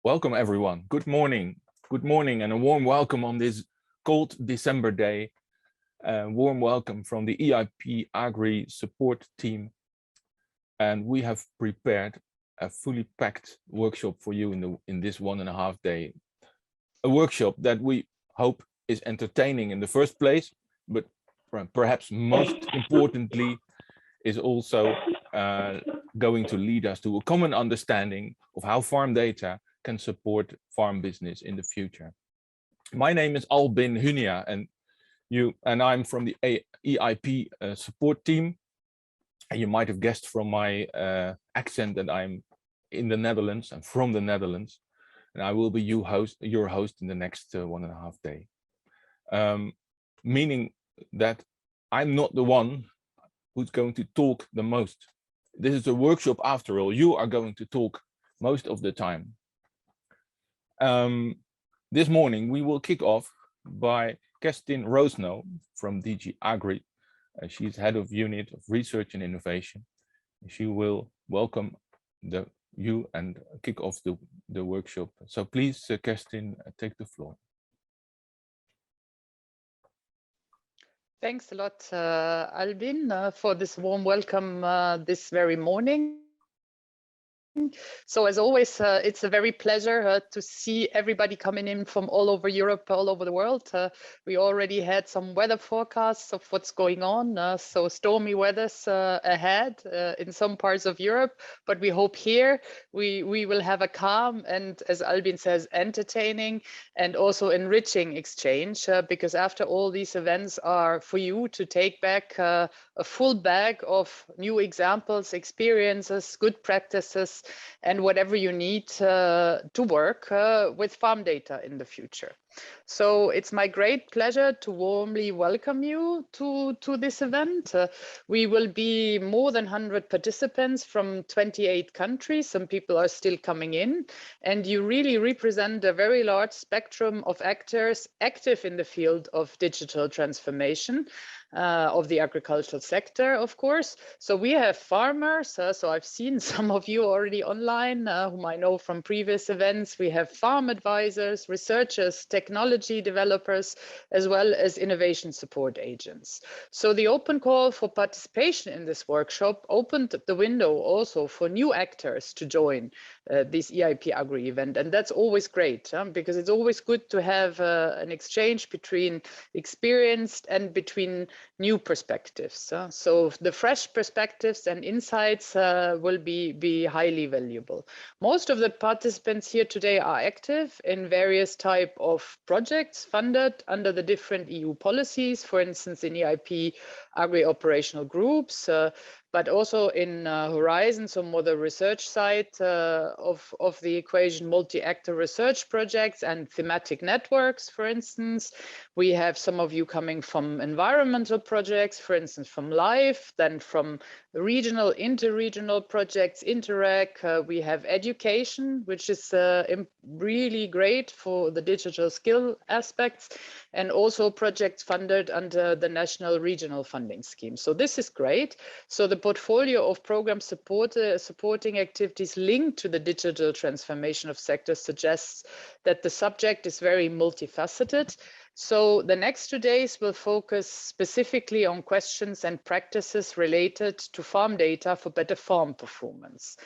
Welcome everyone. Good morning. Good morning and a warm welcome on this cold December day. Warm welcome from the EIP-AGRI support team. And we have prepared a fully packed workshop for you in this 1.5 day. A workshop that we hope is entertaining in the first place, but perhaps most importantly is also going to lead us to a common understanding of how farm data can support farm business in the future. My name is Albin Hunia and I'm from the EIP support team. And you might have guessed from my accent that I'm in the Netherlands and from the Netherlands. And I will be your host in the next 1.5 day. Meaning that I'm not the one who's going to talk the most. This is a workshop after all. You are going to talk most of the time. This morning we will kick off by Kerstin Rosenow from DG AGRI. She's head of unit of research and innovation. She will welcome you and kick off the workshop. So please, Kerstin, take the floor. Thanks a lot, Albin, for this warm welcome this very morning. So as always, it's a very pleasure to see everybody coming in from all over Europe, all over the world. We already had some weather forecasts of what's going on. So stormy weathers ahead in some parts of Europe, but we hope here we will have a calm and, as Albin says, entertaining and also enriching exchange, because after all, these events are for you to take back a full bag of new examples, experiences, good practices, and whatever you need to work with farm data in the future. So it's my great pleasure to warmly welcome you to this event. We will be more than 100 participants from 28 countries. Some people are still coming in, and you really represent a very large spectrum of actors active in the field of digital transformation of the agricultural sector, of course. So we have farmers, so I've seen some of you already online whom I know from previous events. We have farm advisors, researchers, technology developers, as well as innovation support agents. So the open call for participation in this workshop opened the window also for new actors to join this EIP-AGRI event. And that's always great, because it's always good to have an exchange between experienced and between new perspectives. So the fresh perspectives and insights will be highly valuable. Most of the participants here today are active in various type of projects funded under the different EU policies, for instance, in EIP-AGRI operational groups, but also in Horizon, so more the research side of the equation, multi-actor research projects and thematic networks, for instance. We have some of you coming from environmental projects, for instance, from LIFE, then from regional, interregional projects, Interact. We have education, which is really great for the digital skill aspects, and also projects funded under the national regional funding scheme. So this is great. So the portfolio of program supporting activities linked to the digital transformation of sectors suggests that the subject is very multifaceted. So the next 2 days will focus specifically on questions and practices related to farm data for better farm performance.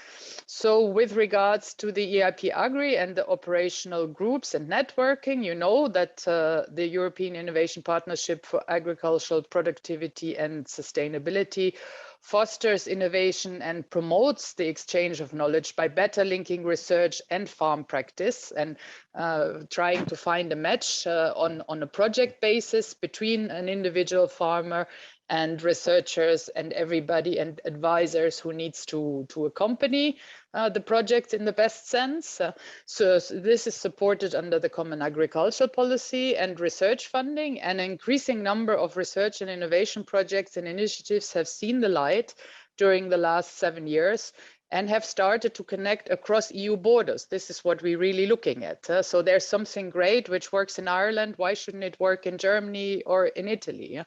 So with regards to the EIP-AGRI and the operational groups and networking, you know that the European Innovation Partnership for Agricultural Productivity and Sustainability fosters innovation and promotes the exchange of knowledge by better linking research and farm practice, and trying to find a match on a project basis between an individual farmer and researchers and everybody and advisors who needs to accompany the project in the best sense. So this is supported under the Common Agricultural Policy and research funding. An increasing number of research and innovation projects and initiatives have seen the light during the last 7 years. and have started to connect across EU borders. This is what we're really looking at. So there's something great which works in Ireland. Why shouldn't it work in Germany or in Italy?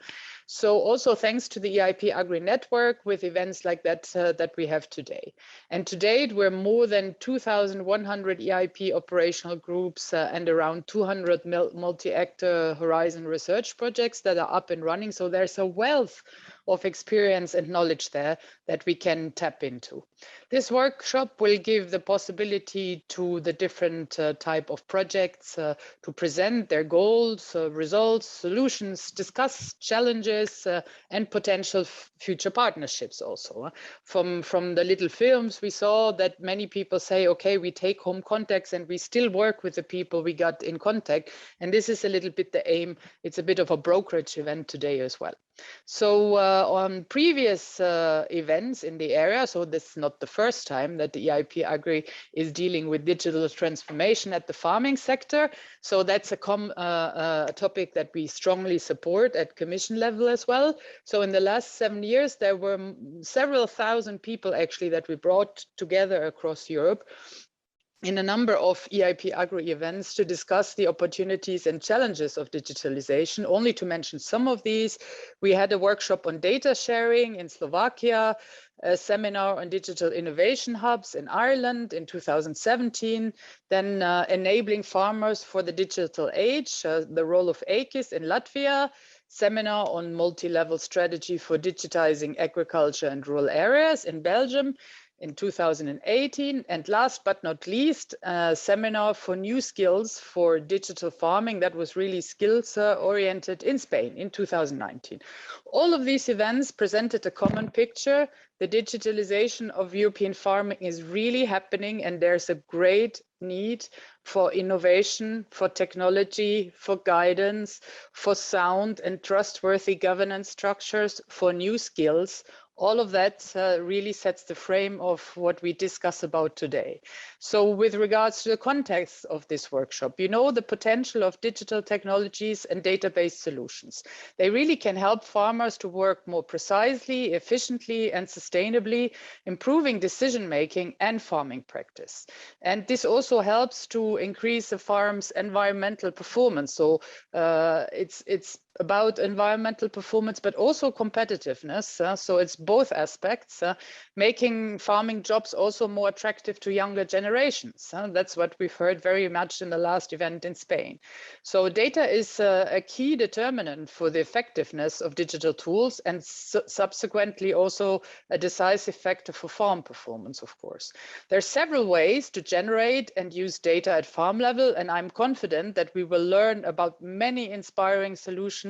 So also thanks to the EIP-AGRI network with events like that that we have today. And to date, we're more than 2,100 EIP operational groups and around 200 multi-actor Horizon research projects that are up and running. So there's a wealth of experience and knowledge there that we can tap into. This workshop will give the possibility to the different type of projects to present their goals, results, solutions, discuss challenges and potential future partnerships also. From the little films we saw that many people say, okay, we take home contacts and we still work with the people we got in contact. And this is a little bit the aim. It's a bit of a brokerage event today as well. So on previous events in the area, so this is not the first time that the EIP-AGRI is dealing with digital transformation at the farming sector. So that's a topic that we strongly support at Commission level as well. So in the last 7 years, there were several thousand people actually that we brought together across Europe in a number of EIP-AGRI events to discuss the opportunities and challenges of digitalization. Only to mention some of these, we had a workshop on data sharing in Slovakia, a seminar on digital innovation hubs in Ireland in 2017, then enabling farmers for the digital age, the role of AGRI in Latvia, seminar on multi-level strategy for digitizing agriculture and rural areas in Belgium in 2018, and last but not least, a seminar for new skills for digital farming that was really skills oriented in Spain in 2019. All of these events presented a common picture. The digitalization of European farming is really happening, and there's a great need for innovation, for technology, for guidance, for sound and trustworthy governance structures, for new skills. All of that really sets the frame of what we discuss about today. So with regards to the context of this workshop, you know the potential of digital technologies and database solutions. They really can help farmers to work more precisely, efficiently, and sustainably, improving decision-making and farming practice. And this also helps to increase the farm's environmental performance. So it's about environmental performance, but also competitiveness. So it's both aspects, making farming jobs also more attractive to younger generations. That's what we've heard very much in the last event in Spain. So data is a key determinant for the effectiveness of digital tools and subsequently also a decisive factor for farm performance, of course. There are several ways to generate and use data at farm level, and I'm confident that we will learn about many inspiring solutions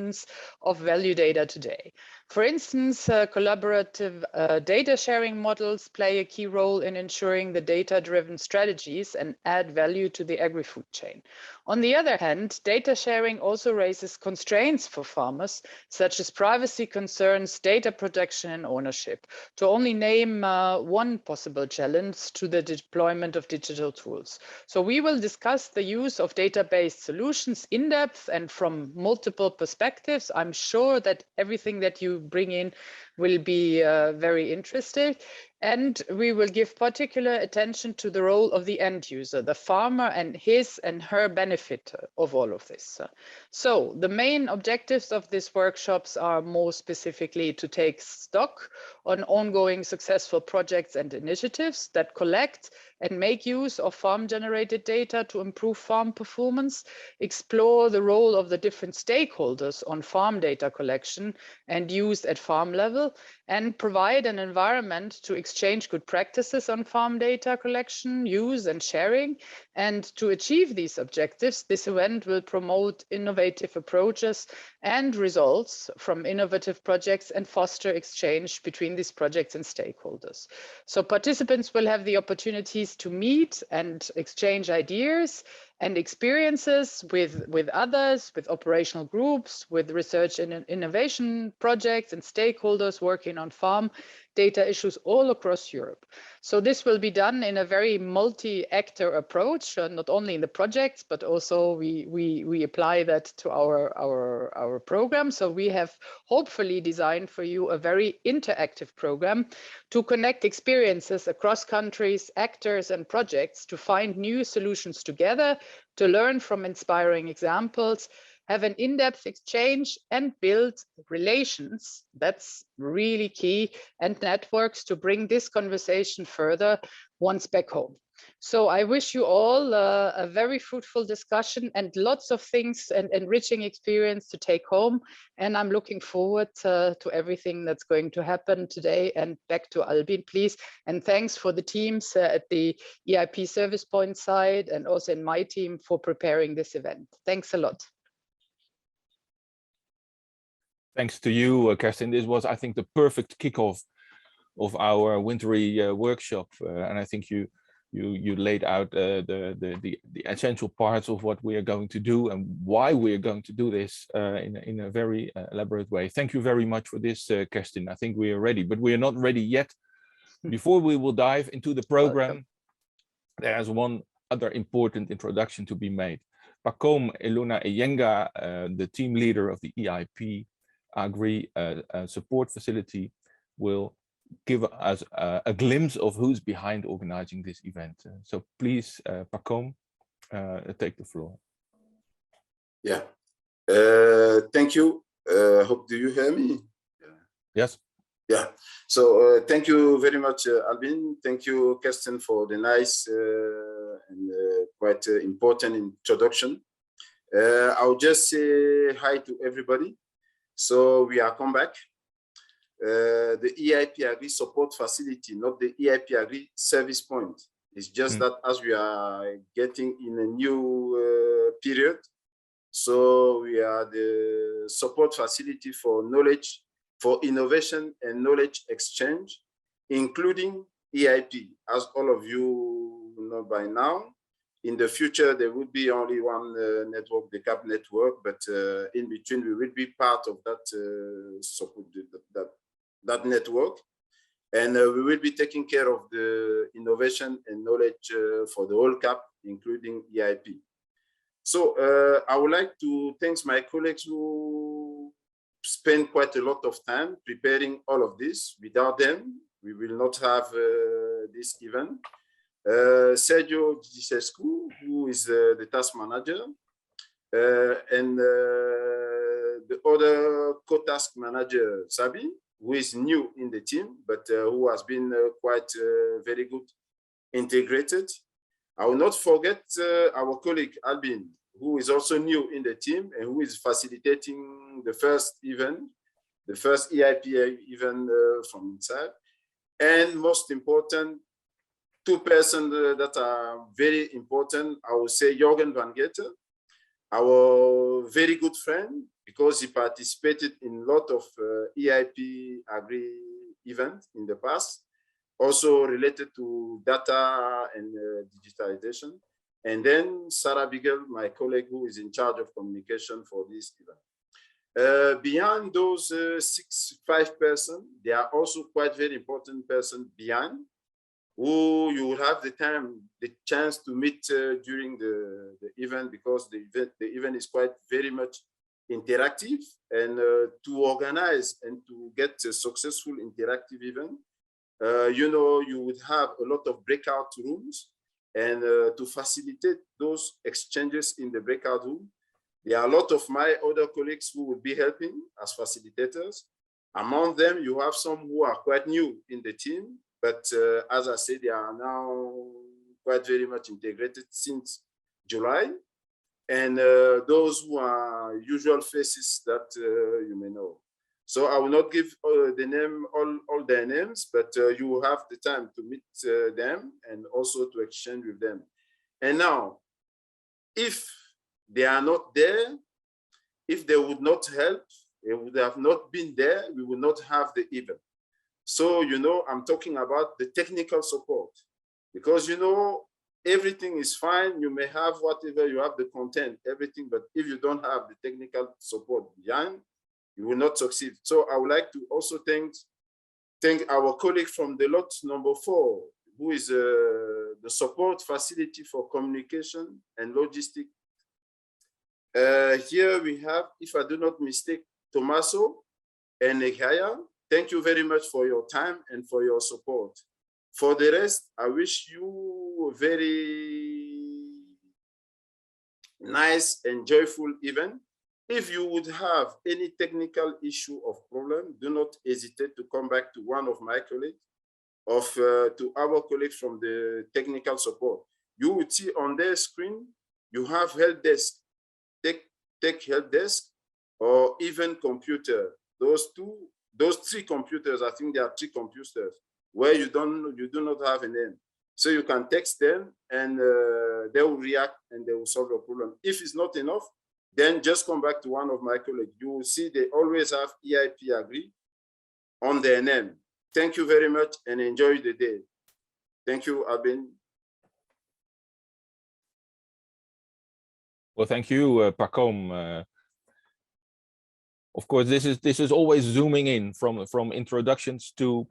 of value data today. For instance, collaborative data sharing models play a key role in ensuring the data-driven strategies and add value to the agri-food chain. On the other hand, data sharing also raises constraints for farmers, such as privacy concerns, data protection, and ownership, to only name one possible challenge to the deployment of digital tools. So we will discuss the use of data-based solutions in depth and from multiple perspectives. I'm sure that everything that you bring in will be very interesting. And we will give particular attention to the role of the end user, the farmer, and his and her benefit of all of this. So the main objectives of these workshops are more specifically to take stock on ongoing successful projects and initiatives that collect and make use of farm-generated data to improve farm performance, explore the role of the different stakeholders on farm data collection and use at farm level, and provide an environment to exchange good practices on farm data collection, use and sharing. And to achieve these objectives, this event will promote innovative approaches and results from innovative projects and foster exchange between these projects and stakeholders. So participants will have the opportunities to meet and exchange ideas and experiences with others, with operational groups, with research and innovation projects and stakeholders others working on farm data issues all across Europe. So this will be done in a very multi-actor approach, not only in the projects, but also we apply that to our program. So we have hopefully designed for you a very interactive program to connect experiences across countries, actors and projects to find new solutions together, to learn from inspiring examples, have an in-depth exchange and build relations. That's really key, and networks to bring this conversation further once back home. So I wish you all a very fruitful discussion and lots of things and enriching experience to take home. And I'm looking forward to everything that's going to happen today. And back to Albin, please. And thanks for the teams at the EIP service point side and also in my team for preparing this event. Thanks a lot. Thanks to you, Kerstin. This was, I think, the perfect kickoff of our wintry workshop, and I think you laid out the essential parts of what we are going to do and why we are going to do this in a very elaborate way. Thank you very much for this, Kerstin. I think we are ready, but we are not ready yet. Before we will dive into the program, there's one other important introduction to be made. Pacome Eluna Eyenga, the team leader of the EIP-AGRI Support Facility, will give us a glimpse of who's behind organizing this event. So please, Pacome, take the floor. Yeah, thank you. Hope, do you hear me? Yes. Yeah, so thank you very much, Albin. Thank you, Kerstin, for the nice and quite important introduction. I'll just say hi to everybody. So we are come back. The EIP-AGRI Support Facility, not the EIP-AGRI Service Point. It's just that as we are getting in a new period, so we are the support facility for knowledge, for innovation and knowledge exchange, including EIP. As all of you know by now, in the future, there will be only one network, the CAP network, but in between, we will be part of that support, that network. And we will be taking care of the innovation and knowledge for the whole CAP, including EIP. So I would like to thank my colleagues who spend quite a lot of time preparing all of this. Without them, we will not have this event. Sergio Gisescu, who is the task manager, and the other co-task manager, Sabi, who is new in the team, but who has been quite very good integrated. I will not forget our colleague, Albin, who is also new in the team and who is facilitating the first event, the first EIP event from inside. And most important, two persons that are very important, I would say Jürgen Vangeyte, our very good friend, because he participated in a lot of EIP-AGRI events in the past, also related to data and digitalization. And then Sarah Bigel, my colleague who is in charge of communication for this event. Beyond those 5 persons, there are also quite very important persons behind, who you will have the chance to meet during the event, because the event is quite very much interactive, and to organize and to get a successful interactive event, you know, you would have a lot of breakout rooms, and to facilitate those exchanges in the breakout room, there are a lot of my other colleagues who will be helping as facilitators. Among them, you have some who are quite new in the team, but as I said, they are now quite very much integrated since July. And those who are usual faces that you may know. So I will not give the name, all their names, but you will have the time to meet them and also to exchange with them. And now, if they are not there, if they would not help, they would have not been there, we would not have the event. So, you know, I'm talking about the technical support, because, you know, everything is fine. You may have whatever, you have the content, everything, but if you don't have the technical support behind, you will not succeed. So I would like to also thank our colleague from the lot number 4, who is the support facility for communication and logistics. Here we have, if I do not mistake, Tommaso and Negaya. Thank you very much for your time and for your support. For the rest, I wish you a very nice and joyful event. If you would have any technical issue or problem, do not hesitate to come back to one of my colleagues, to our colleagues from the technical support. You will see on their screen, you have help desk, tech help desk, or even computer. Those 3 computers, I think there are 3 computers where you do not have a name. So you can text them and they will react and they will solve your problem. If it's not enough, then just come back to one of my colleagues. You will see they always have EIP-AGRI on their name. Thank you very much and enjoy the day. Thank you, Albin. Well, thank you, Pacom. Of course, this is always zooming in from introductions to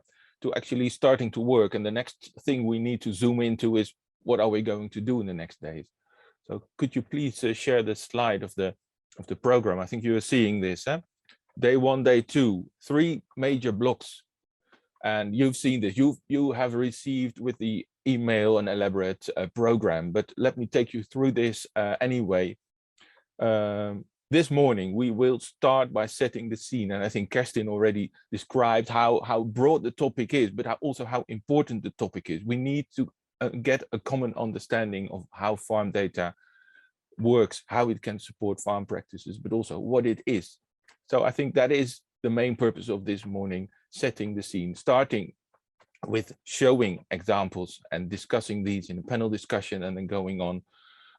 actually starting to work. And the next thing we need to zoom into is what are we going to do in the next days. So could you please share the slide of the program? I think you are seeing this. Day 1, day 2, 3 major blocks. And you've seen this. You have received with the email an elaborate program. But let me take you through this anyway. This morning, we will start by setting the scene. And I think Kerstin already described how broad the topic is, but also how important the topic is. We need to get a common understanding of how farm data works, how it can support farm practices, but also what it is. So I think that is the main purpose of this morning, setting the scene, starting with showing examples and discussing these in a panel discussion, and then going on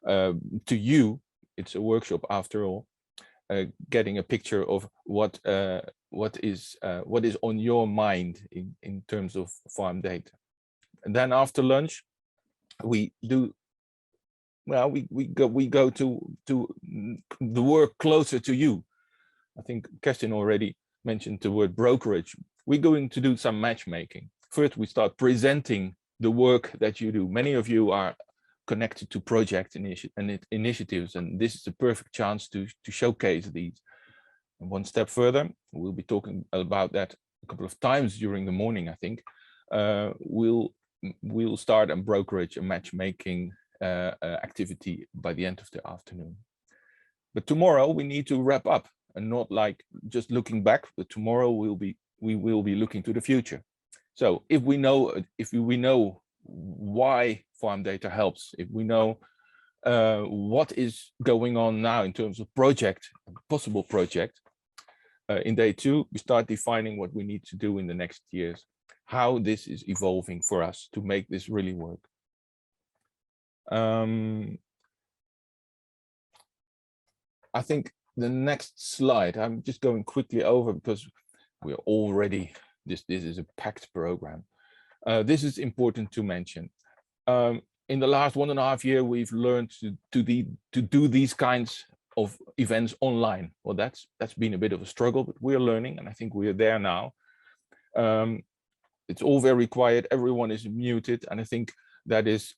to you. It's a workshop after all. Getting a picture of what is on your mind in terms of farm data. And then after lunch, we go to the work closer to you. I think Kerstin already mentioned the word brokerage. We're going to do some matchmaking. First, we start presenting the work that you do. Many of you are connected to project initiatives, and this is a perfect chance to showcase these. And one step further, we'll be talking about that a couple of times during the morning, I think. We'll start a brokerage, a matchmaking activity by the end of the afternoon. But tomorrow we need to wrap up, and not like just looking back, but tomorrow we will be looking to the future. So if we know why farm data helps, if we know what is going on now in terms of possible project, in day 2, we start defining what we need to do in the next years, how this is evolving for us to make this really work. I think the next slide, I'm just going quickly over because we're already, this is a packed program. This is important to mention. In the last 1.5 years, we've learned to do these kinds of events online. Well, that's been a bit of a struggle, but we're learning, and I think we're there now. It's all very quiet. Everyone is muted, and I think that's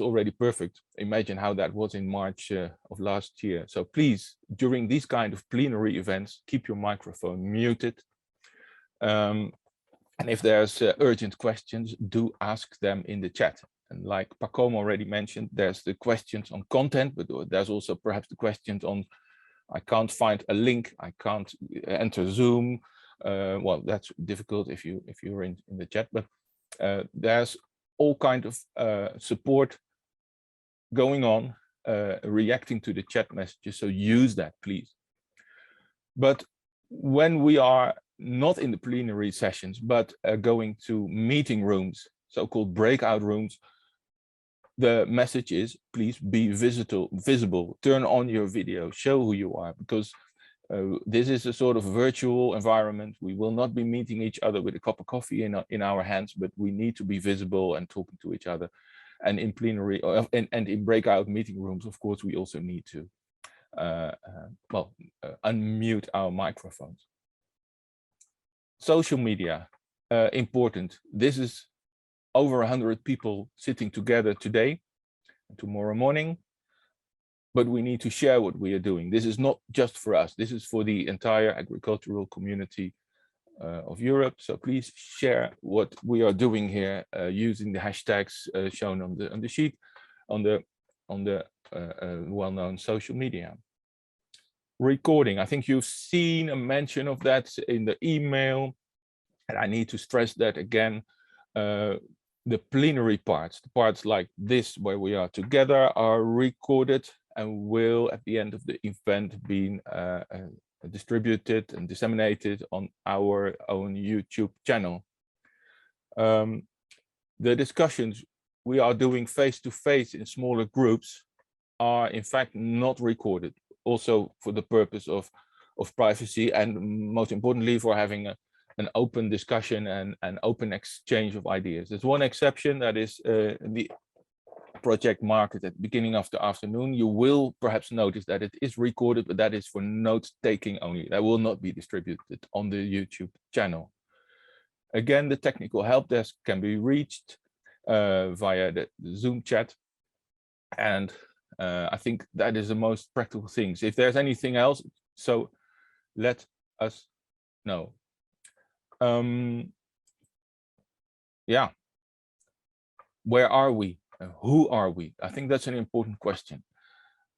already perfect. Imagine how that was in March of last year. So please, during these kind of plenary events, keep your microphone muted. And if there's urgent questions, do ask them in the chat. And like Pacom already mentioned, there's the questions on content, but there's also perhaps the questions on, I can't find a link, I can't enter Zoom. Well, that's difficult if you're in the chat, but there's all kind of support going on, reacting to the chat messages. So use that, please. But when we are not in the plenary sessions, but going to meeting rooms, so-called breakout rooms, the message is, please be visible, turn on your video, show who you are, because this is a sort of virtual environment. We will not be meeting each other with a cup of coffee in our hands, but we need to be visible and talking to each other. And in plenary and in breakout meeting rooms, of course, we also need to unmute our microphones. social media, important. This is over 100 people sitting together today and tomorrow morning, but we need to share what we are doing. This is not just for us. This is for the entire agricultural community of Europe. So please share what we are doing here using the hashtags shown on the sheet, on the well-known social media. Recording, I think you've seen a mention of that in the email, and I need to stress that again. The plenary parts, the parts like this where we are together, are recorded and will at the end of the event be distributed and disseminated on our own YouTube channel. The discussions we are doing face-to-face in smaller groups are in fact not recorded, also for the purpose of privacy, and most importantly for having an open discussion and an open exchange of ideas. There's one exception, that is the project market at the beginning of the afternoon. You will perhaps notice that it is recorded, but that is for note taking only. That will not be distributed on the YouTube channel. Again, the technical help desk can be reached via the Zoom chat. And I think that is the most practical things. If there's anything else, so let us know. Yeah, where are we? Who are we? I think that's an important question.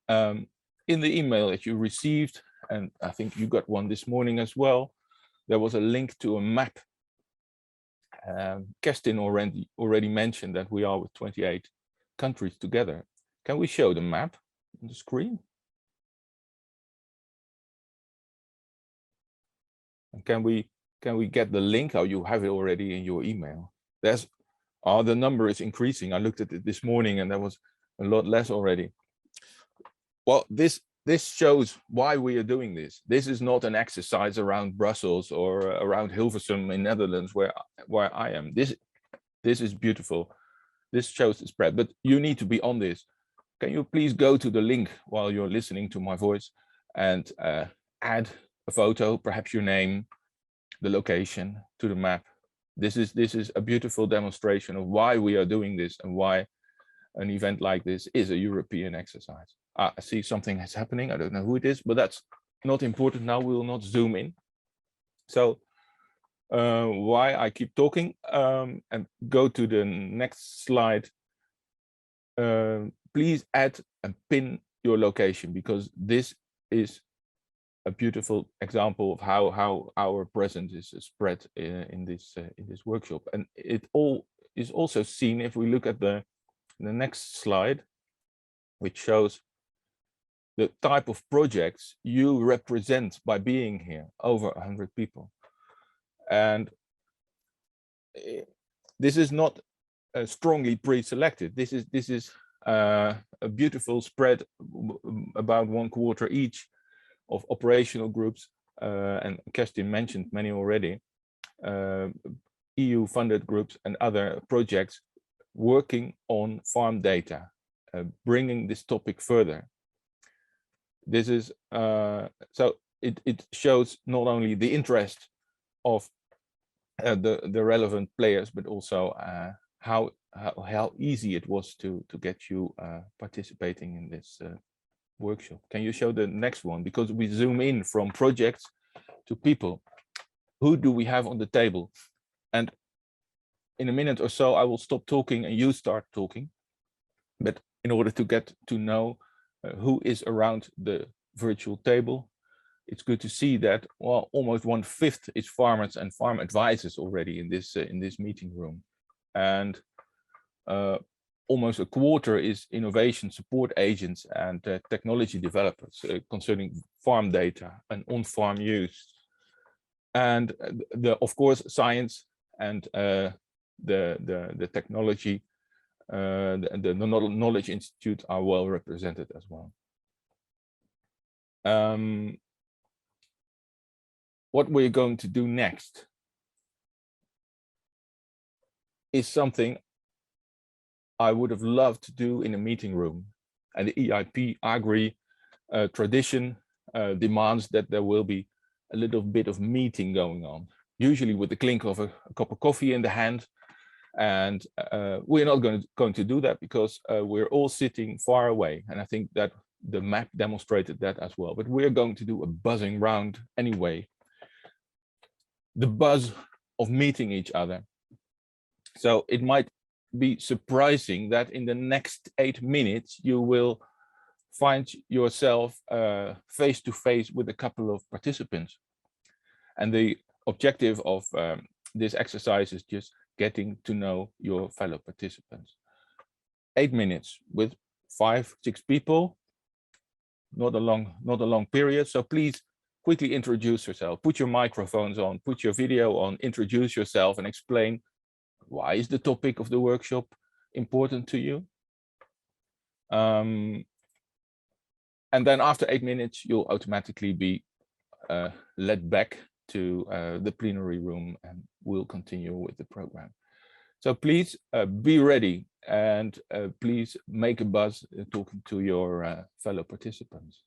In the email that you received, and I think you got one this morning as well, there was a link to a map. Kerstin already mentioned that we are with 28 countries together. Can we show the map on the screen? And can we get the link? Oh, you have it already in your email. There's the number is increasing. I looked at it this morning and there was a lot less already. Well, this shows why we are doing this. This is not an exercise around Brussels or around Hilversum in Netherlands where I am. This is beautiful. This shows the spread, but you need to be on this. Can you please go to the link while you're listening to my voice and add a photo, perhaps your name, the location to the map. This is a beautiful demonstration of why we are doing this and why an event like this is a European exercise. I see something is happening. I don't know who it is, but that's not important now. We will not zoom in. So why I keep talking and go to the next slide. Please add and pin your location, because this is a beautiful example of how our presence is spread in this workshop. And it all is also seen if we look at the next slide, which shows the type of projects you represent by being here, over 100 people. And this is not strongly pre-selected. This is a beautiful spread, about 1/4 each, of operational groups, and Kerstin mentioned many already, EU-funded groups and other projects working on farm data, bringing this topic further. This is so it shows not only the interest of the relevant players, but also how easy it was to get you participating in this workshop. Can you show the next one? Because we zoom in from projects to people. Who do we have on the table? And in a minute or so, I will stop talking and you start talking. But in order to get to know who is around the virtual table, it's good to see that, well, almost 1/5 is farmers and farm advisors already in this meeting room, and almost 1/4 is innovation support agents and technology developers concerning farm data and on-farm use, and of course science and the technology, the Knowledge Institute are well represented as well. What we're going to do next is something I would have loved to do in a meeting room, and the EIP-AGRI tradition demands that there will be a little bit of meeting going on. usually with the clink of a cup of coffee in the hand. And we're not going to do that because we're all sitting far away. And I think that the map demonstrated that as well. But we're going to do a buzzing round anyway. The buzz of meeting each other. So it might be surprising that in the next 8 minutes, you will find yourself face to face with a couple of participants. And the objective of this exercise is just getting to know your fellow participants. 8 minutes with 5, 6 people, not a long period. So please quickly introduce yourself, put your microphones on, put your video on, introduce yourself and explain why is the topic of the workshop important to you. And then after 8 minutes, you'll automatically be led back to the plenary room and we'll continue with the program. So please be ready and please make a buzz talking to your fellow participants.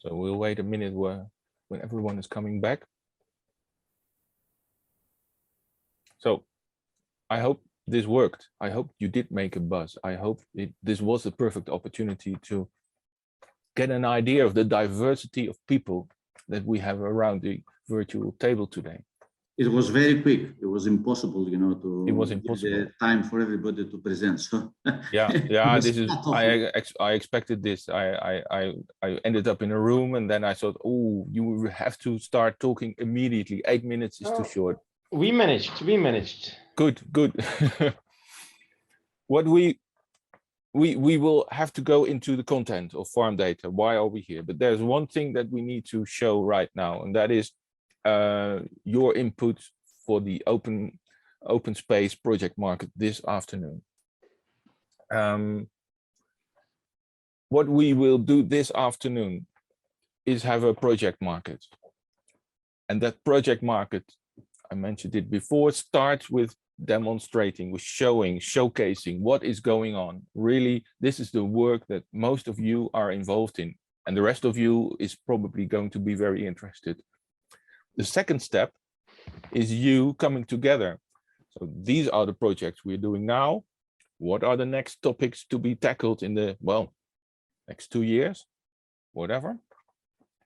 So we'll wait a minute when everyone is coming back. So I hope this worked. I hope you did make a buzz. I hope this was the perfect opportunity to get an idea of the diversity of people that we have around the virtual table today. It was very quick. It was impossible, you know, to it was impossible. give the time for everybody to present. So yeah, this is I expected this. I ended up in a room and then I thought, oh, you have to start talking immediately. 8 minutes is too short. We managed. Good. What we will have to go into the content of farm data. Why are we here? But there's one thing that we need to show right now, and that is your input for the open space project market this afternoon. What we will do this afternoon is have a project market, and that project market, I mentioned it before, starts with demonstrating, with showcasing what is going on. Really, this is the work that most of you are involved in, and the rest of you is probably going to be very interested. The second step is you coming together. So these are the projects we're doing now. What are the next topics to be tackled in the, well, next 2 years, whatever,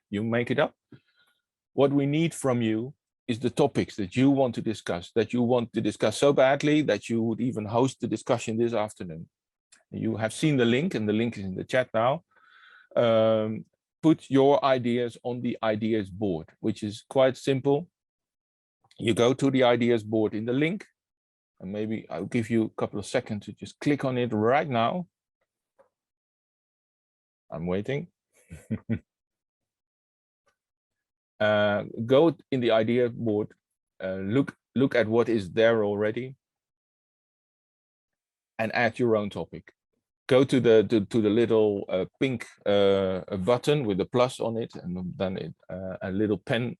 you make it up. What we need from you is the topics that you want to discuss so badly that you would even host the discussion this afternoon. You have seen the link, and the link is in the chat now. Put your ideas on the ideas board, which is quite simple. You go to the ideas board in the link, and maybe I'll give you a couple of seconds to just click on it right now. I'm waiting. Go in the idea board, look at what is there already, and add your own topic. Go to the little pink button with the plus on it, and then a little pen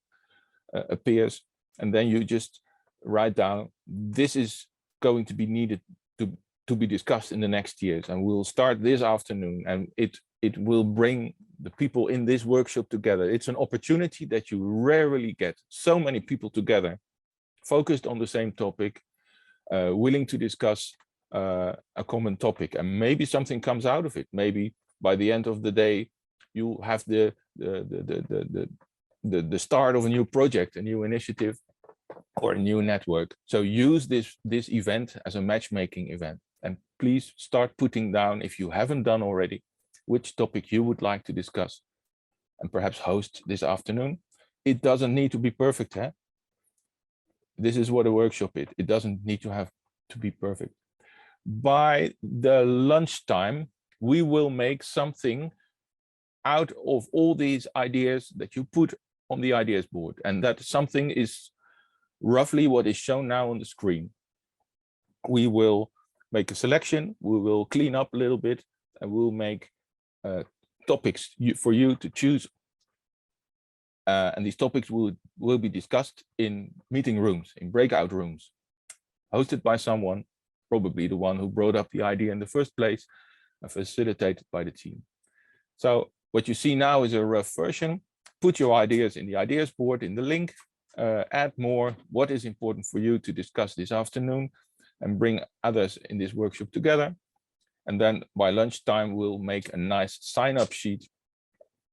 appears, and then you just write down, this is going to be needed to be discussed in the next years, and we'll start this afternoon, and it will bring the people in this workshop together. It's an opportunity that you rarely get. So many people together, focused on the same topic, willing to discuss a common topic, and maybe something comes out of it. Maybe by the end of the day, you have the start of a new project, a new initiative, or a new network. So use this event as a matchmaking event, and please start putting down, if you haven't done already, which topic you would like to discuss and perhaps host this afternoon. It doesn't need to be perfect, huh? This is what a workshop is. It doesn't need to be perfect. By the lunchtime, we will make something out of all these ideas that you put on the ideas board, and that something is roughly what is shown now on the screen. We will make a selection, we will clean up a little bit, and we'll make topics for you to choose. And these topics will be discussed in meeting rooms, in breakout rooms, hosted by someone, probably the one who brought up the idea in the first place, and facilitated by the team. So what you see now is a rough version. Put your ideas in the ideas board in the link, add more, what is important for you to discuss this afternoon, and bring others in this workshop together. And then by lunchtime, we'll make a nice sign-up sheet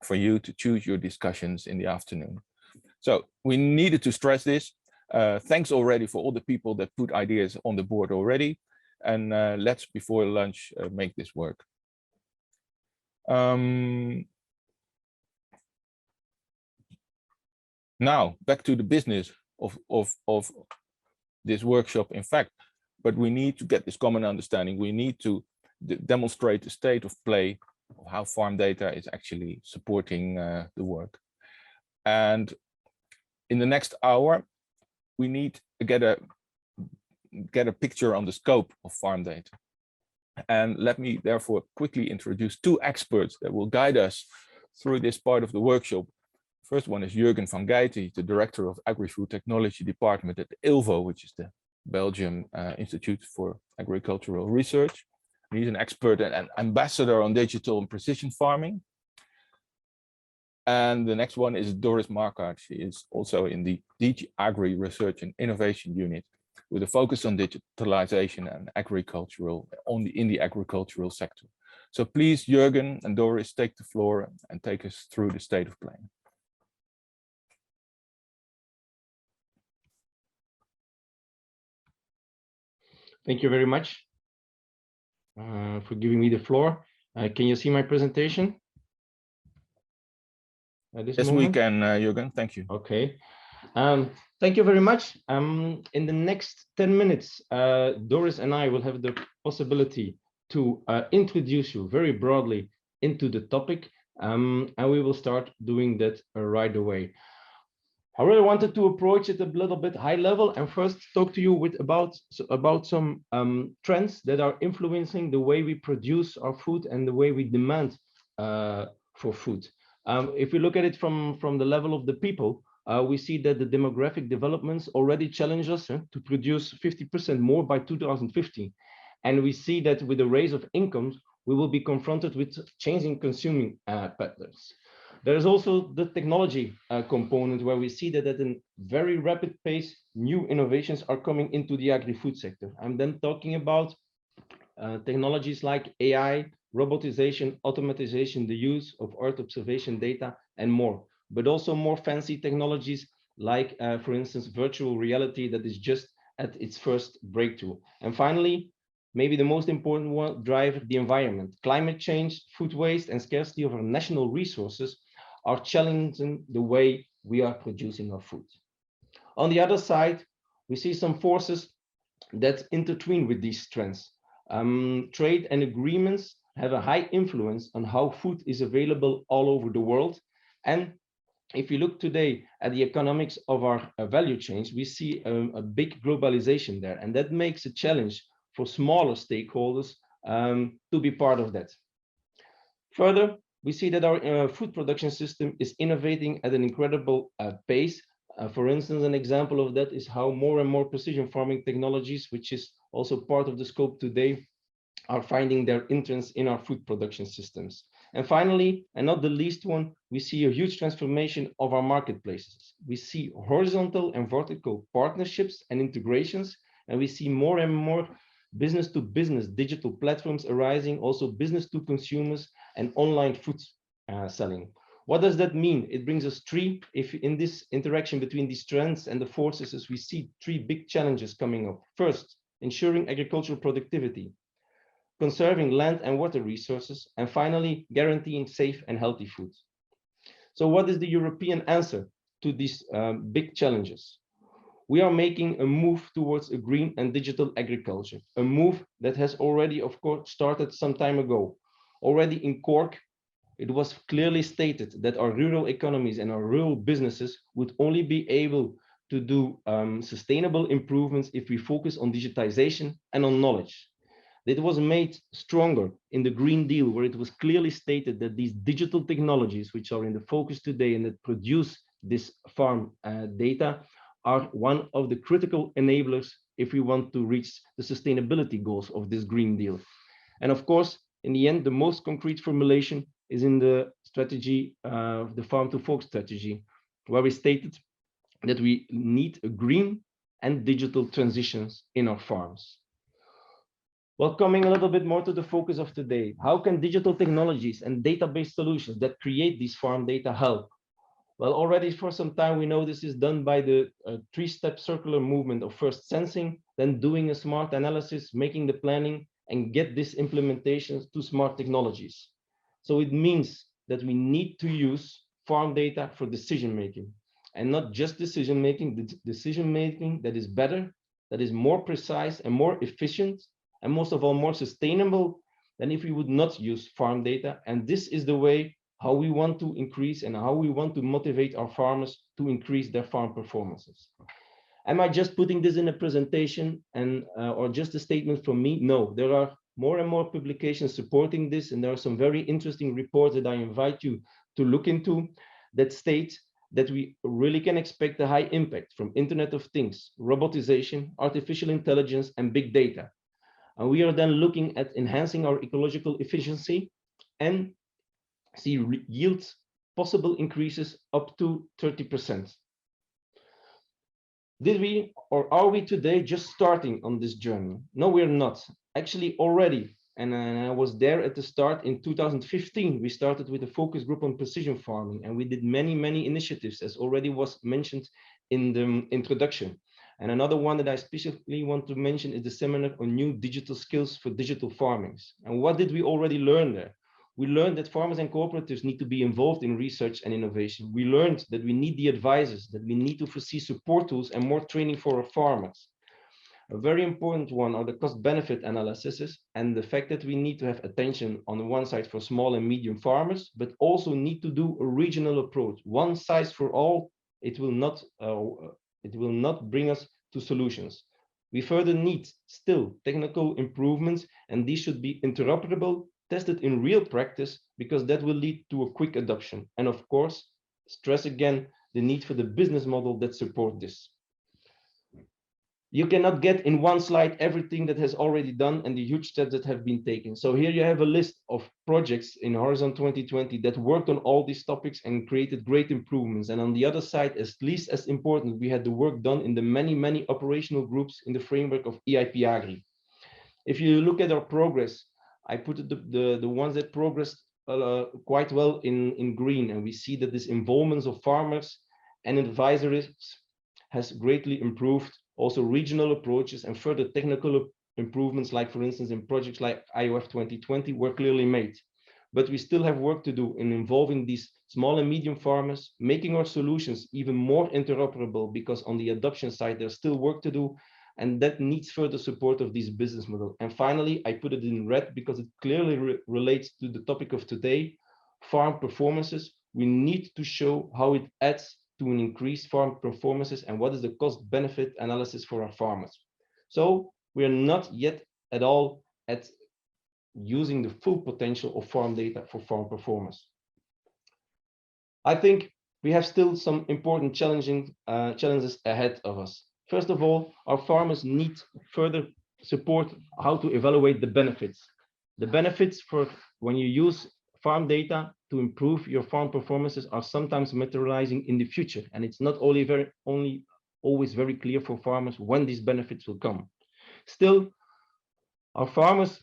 for you to choose your discussions in the afternoon. So we needed to stress this. Thanks already for all the people that put ideas on the board already. And let's, before lunch, make this work. Now, back to the business of this workshop, in fact, but we need to get this common understanding. We need to demonstrate the state of play of how farm data is actually supporting the work. And in the next hour, we need to get a picture on the scope of farm data. And let me therefore quickly introduce two experts that will guide us through this part of the workshop. First one is Jürgen Vangeyte, the Director of Agri-Food Technology Department at the ILVO, which is the Belgium Institute for Agricultural Research. He's an expert and an ambassador on digital and precision farming. And the next one is Doris Marquardt. She is also in the DG AGRI Research and Innovation Unit, with a focus on digitalization and agricultural, in the agricultural sector. So please, Jürgen and Doris, take the floor and take us through the state of play. Thank you very much for giving me the floor. Can you see my presentation? Yes, we can, Jürgen. Thank you. Okay. Thank you very much. In the next 10 minutes, Doris and I will have the possibility to introduce you very broadly into the topic, and we will start doing that right away. I really wanted to approach it a little bit high level and first talk to you about some trends that are influencing the way we produce our food and the way we demand for food. If we look at it from the level of the people, we see that the demographic developments already challenge us to produce 50% more by 2050. And we see that with the raise of incomes, we will be confronted with changing consuming patterns. There is also the technology component, where we see that at a very rapid pace, new innovations are coming into the agri-food sector. I'm then talking about technologies like AI, robotization, automatization, the use of Earth observation data, and more. But also more fancy technologies like, for instance, virtual reality that is just at its first breakthrough. And finally, maybe the most important one, drive the environment. Climate change, food waste, and scarcity of our national resources are challenging the way we are producing our food. On the other side, we see some forces that intertwine with these trends. Trade and agreements have a high influence on how food is available all over the world. And if you look today at the economics of our value chains, we see a big globalization there, and that makes a challenge for smaller stakeholders to be part of that. Further, we see that our food production system is innovating at an incredible pace. For instance, an example of that is how more and more precision farming technologies, which is also part of the scope today, are finding their entrance in our food production systems. And finally, and not the least one, we see a huge transformation of our marketplaces. We see horizontal and vertical partnerships and integrations, and we see more and more business to business digital platforms arising, also business to consumers and online food selling. What does that mean? It brings us three, if in this interaction between these trends and the forces, as we see three big challenges coming up. First, ensuring agricultural productivity, conserving land and water resources, and finally, guaranteeing safe and healthy food. So what is the European answer to these big challenges? We are making a move towards a green and digital agriculture, a move that has already, of course, started some time ago. Already in Cork, it was clearly stated that our rural economies and our rural businesses would only be able to do sustainable improvements if we focus on digitization and on knowledge. It was made stronger in the Green Deal, where it was clearly stated that these digital technologies, which are in the focus today and that produce this farm data, are one of the critical enablers if we want to reach the sustainability goals of this Green Deal. And of course, in the end, the most concrete formulation is in the strategy, the Farm to Fork strategy, where we stated that we need a green and digital transitions in our farms. Well, coming a little bit more to the focus of today, how can digital technologies and database solutions that create these farm data help? Well, already for some time, we know this is done by the three-step circular movement of first sensing, then doing a smart analysis, making the planning, and get this implementation to smart technologies. So it means that we need to use farm data for decision-making, and not just decision-making, decision-making that is better, that is more precise and more efficient, and most of all, more sustainable than if we would not use farm data. And this is the way how we want to increase and how we want to motivate our farmers to increase their farm performances. Am I just putting this in a presentation and or just a statement from me? No, there are more and more publications supporting this, and there are some very interesting reports that I invite you to look into that state that we really can expect a high impact from Internet of Things, robotization, artificial intelligence, and big data. And we are then looking at enhancing our ecological efficiency and see yield possible increases up to 30%. Did we, or are we today just starting on this journey? No, we're not. Actually, already, and I was there at the start in 2015, we started with a focus group on precision farming, and we did many initiatives, as already was mentioned in the introduction. And another one that I specifically want to mention is the seminar on new digital skills for digital farmings. And what did we already learn there? We learned that farmers and cooperatives need to be involved in research and innovation. We learned that we need the advisors, that we need to foresee support tools and more training for our farmers. A very important one are the cost-benefit analyses and the fact that we need to have attention on the one side for small and medium farmers, but also need to do a regional approach. One size for all, it will not bring us to solutions. We further need still technical improvements, and these should be interoperable, tested in real practice, because that will lead to a quick adoption. And of course, stress again the need for the business model that support this. You cannot get in one slide everything that has already done and the huge steps that have been taken. So here you have a list of projects in Horizon 2020 that worked on all these topics and created great improvements. And on the other side, at least as important, we had the work done in the many operational groups in the framework of EIP-AGRI. If you look at our progress, I put the ones that progressed quite well in green, and we see that this involvement of farmers and advisories has greatly improved. Also regional approaches and further technical improvements, like for instance in projects like IOF 2020, were clearly made. But we still have work to do in involving these small and medium farmers, making our solutions even more interoperable, because on the adoption side there's still work to do, and that needs further support of this business model. And finally, I put it in red because it clearly relates to the topic of today, farm performances. We need to show how it adds to an increased farm performances and what is the cost benefit analysis for our farmers. So we are not yet at all at using the full potential of farm data for farm performance. I think we have still some important challenges ahead of us. First of all, our farmers need further support how to evaluate the benefits. The benefits for when you use farm data to improve your farm performances are sometimes materializing in the future, and it's not always very clear for farmers when these benefits will come. Still, Our farmers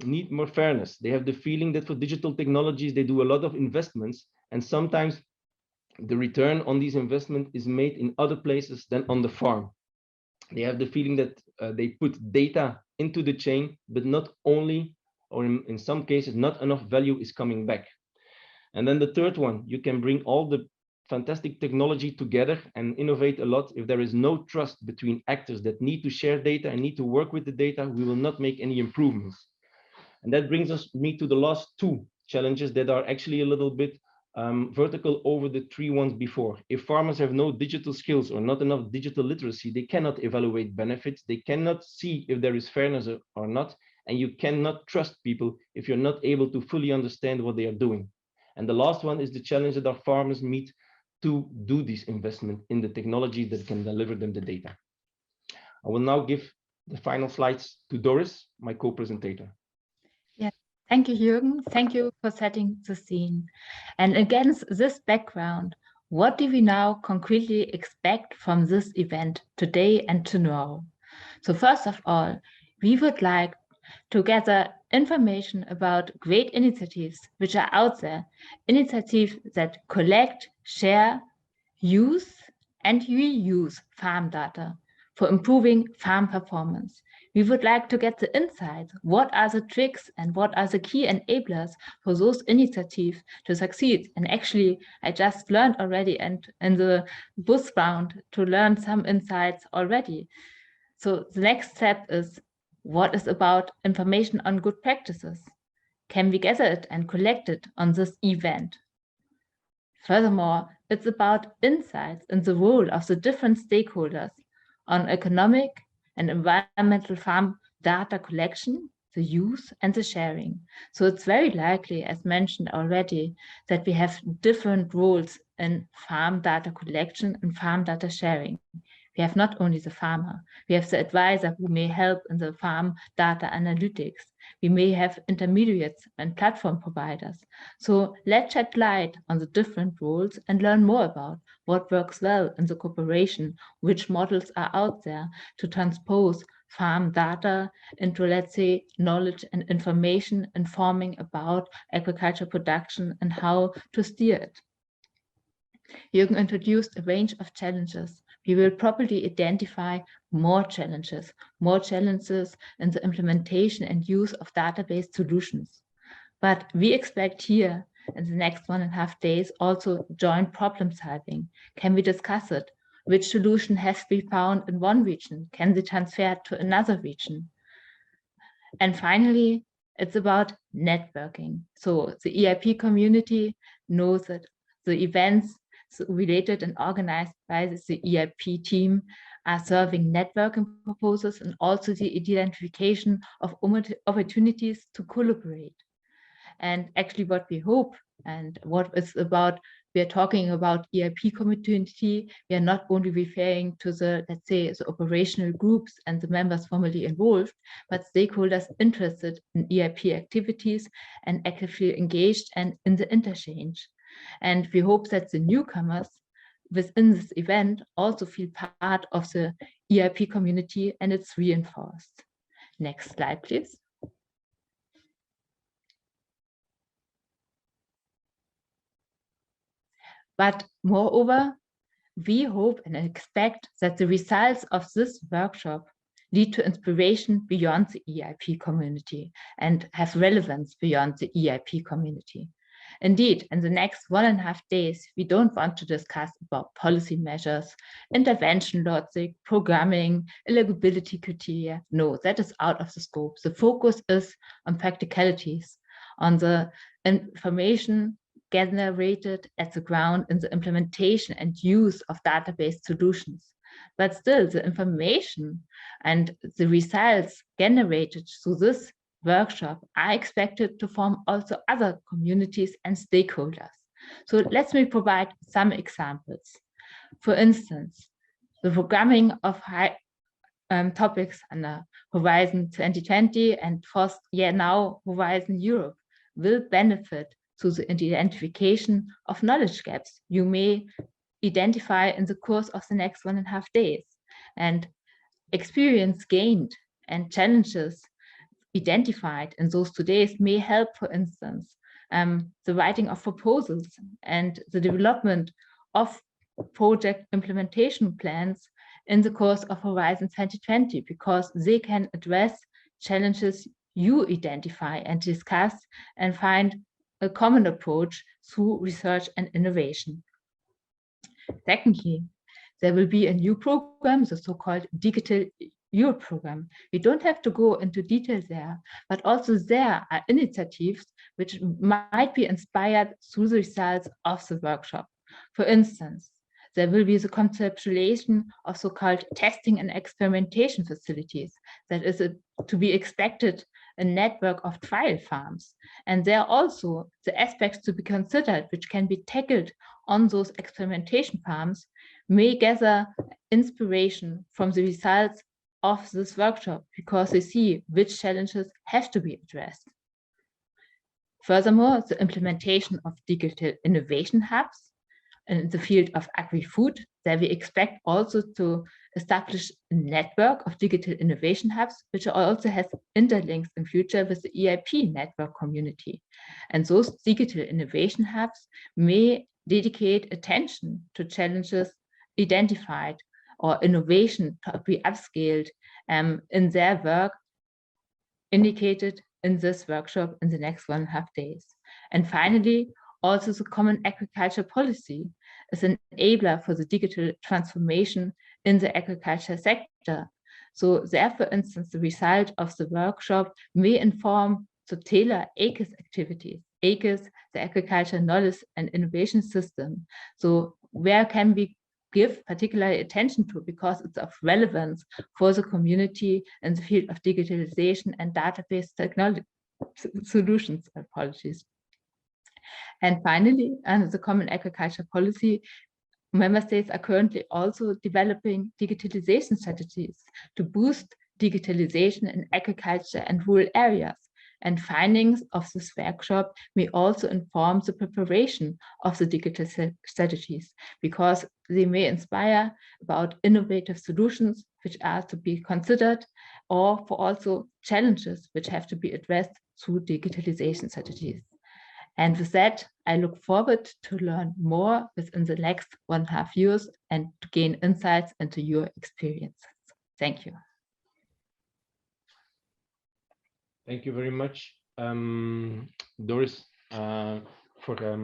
need more fairness. They have the feeling that for digital technologies, they do a lot of investments, and sometimes the return on these investments is made in other places than on the farm. They have the feeling that they put data into the chain, but not only, or in some cases, not enough value is coming back. And then the third one, you can bring all the fantastic technology together and innovate a lot. If there is no trust between actors that need to share data and need to work with the data, we will not make any improvements. And that brings me to the last two challenges that are actually a little bit vertical over the three ones before. If farmers have no digital skills or not enough digital literacy, they cannot evaluate benefits. They cannot see if there is fairness or not. And you cannot trust people if you're not able to fully understand what they are doing. And the last one is the challenge that our farmers meet to do this investment in the technology that can deliver them the data. I will now give the final slides to Doris, my co-presentator. Yeah, thank you, Jürgen. Thank you for setting the scene. And against this background, what do we now concretely expect from this event today and tomorrow? So first of all, we would like to gather information about great initiatives which are out there, initiatives that collect, share, use, and reuse farm data for improving farm performance. We would like to get the insights. What are the tricks and what are the key enablers for those initiatives to succeed? And actually, I just learned already, and in the bus round, to learn some insights already. So the next step is, what is about information on good practices? Can we gather it and collect it on this event? Furthermore, it's about insights in the role of the different stakeholders on economic and environmental farm data collection, the use and the sharing. So it's very likely, as mentioned already, that we have different roles in farm data collection and farm data sharing. We have not only the farmer, we have the advisor who may help in the farm data analytics. We may have intermediates and platform providers. So let's shed light on the different roles and learn more about what works well in the cooperation, which models are out there to transpose farm data into, let's say, knowledge and information informing about agriculture production and how to steer it. Jürgen introduced a range of challenges. We will probably identify more challenges in the implementation and use of database solutions. But we expect here in the next 1.5 days also joint problem solving. Can we discuss it? Which solution has to be found in one region? Can they transfer to another region? And finally, it's about networking. So the EIP community knows that the events related and organized by the EIP team are serving networking proposals and also the identification of opportunities to collaborate. And actually what we hope and what it's about, we are talking about EIP community, we are not only referring to the, let's say, the operational groups and the members formally involved, but stakeholders interested in EIP activities and actively engaged and in the interchange. And we hope that the newcomers within this event also feel part of the EIP community and it's reinforced. Next slide, please. But moreover, we hope and expect that the results of this workshop lead to inspiration beyond the EIP community and have relevance beyond the EIP community. Indeed, in the next 1.5 days, we don't want to discuss about policy measures, intervention logic, programming, eligibility criteria. No, that is out of the scope. The focus is on practicalities, on the information generated at the ground in the implementation and use of database solutions. But still, the information and the results generated through this workshop are expected to form also other communities and stakeholders. So let me provide some examples. For instance, the programming of topics under Horizon 2020 and now Horizon Europe will benefit through the identification of knowledge gaps you may identify in the course of the next 1.5 days, and experience gained and challenges identified in those days may help, for instance, the writing of proposals and the development of project implementation plans in the course of Horizon 2020, because they can address challenges you identify and discuss and find a common approach through research and innovation. Secondly, there will be a new program, the so-called Digital Europe program. We don't have to go into detail there, but also there are initiatives which might be inspired through the results of the workshop. For instance, there will be the conceptualization of so-called testing and experimentation facilities. That is to be expected a network of trial farms. And there are also the aspects to be considered which can be tackled on those experimentation farms may gather inspiration from the results of this workshop, because they see which challenges have to be addressed. Furthermore, the implementation of digital innovation hubs in the field of agri-food, there we expect also to establish a network of digital innovation hubs, which also has interlinks in future with the EIP network community. And those digital innovation hubs may dedicate attention to challenges identified or innovation to be upscaled in their work indicated in this workshop in the next 1.5 days. And finally, also the common agriculture policy is an enabler for the digital transformation in the agriculture sector. So there, for instance, the result of the workshop may inform to tailor AGRI's activities. AGRI's, the Agriculture Knowledge and Innovation System. So where can we give particular attention to, because it's of relevance for the community in the field of digitalization and database technology solutions, apologies. And finally, under the Common Agriculture Policy, member states are currently also developing digitalization strategies to boost digitalization in agriculture and rural areas. And findings of this workshop may also inform the preparation of the digital strategies, because they may inspire about innovative solutions which are to be considered, or for also challenges which have to be addressed through digitalization strategies. And with that, I look forward to learn more within the next 1.5 years and to gain insights into your experiences. Thank you. Thank you very much, Doris, for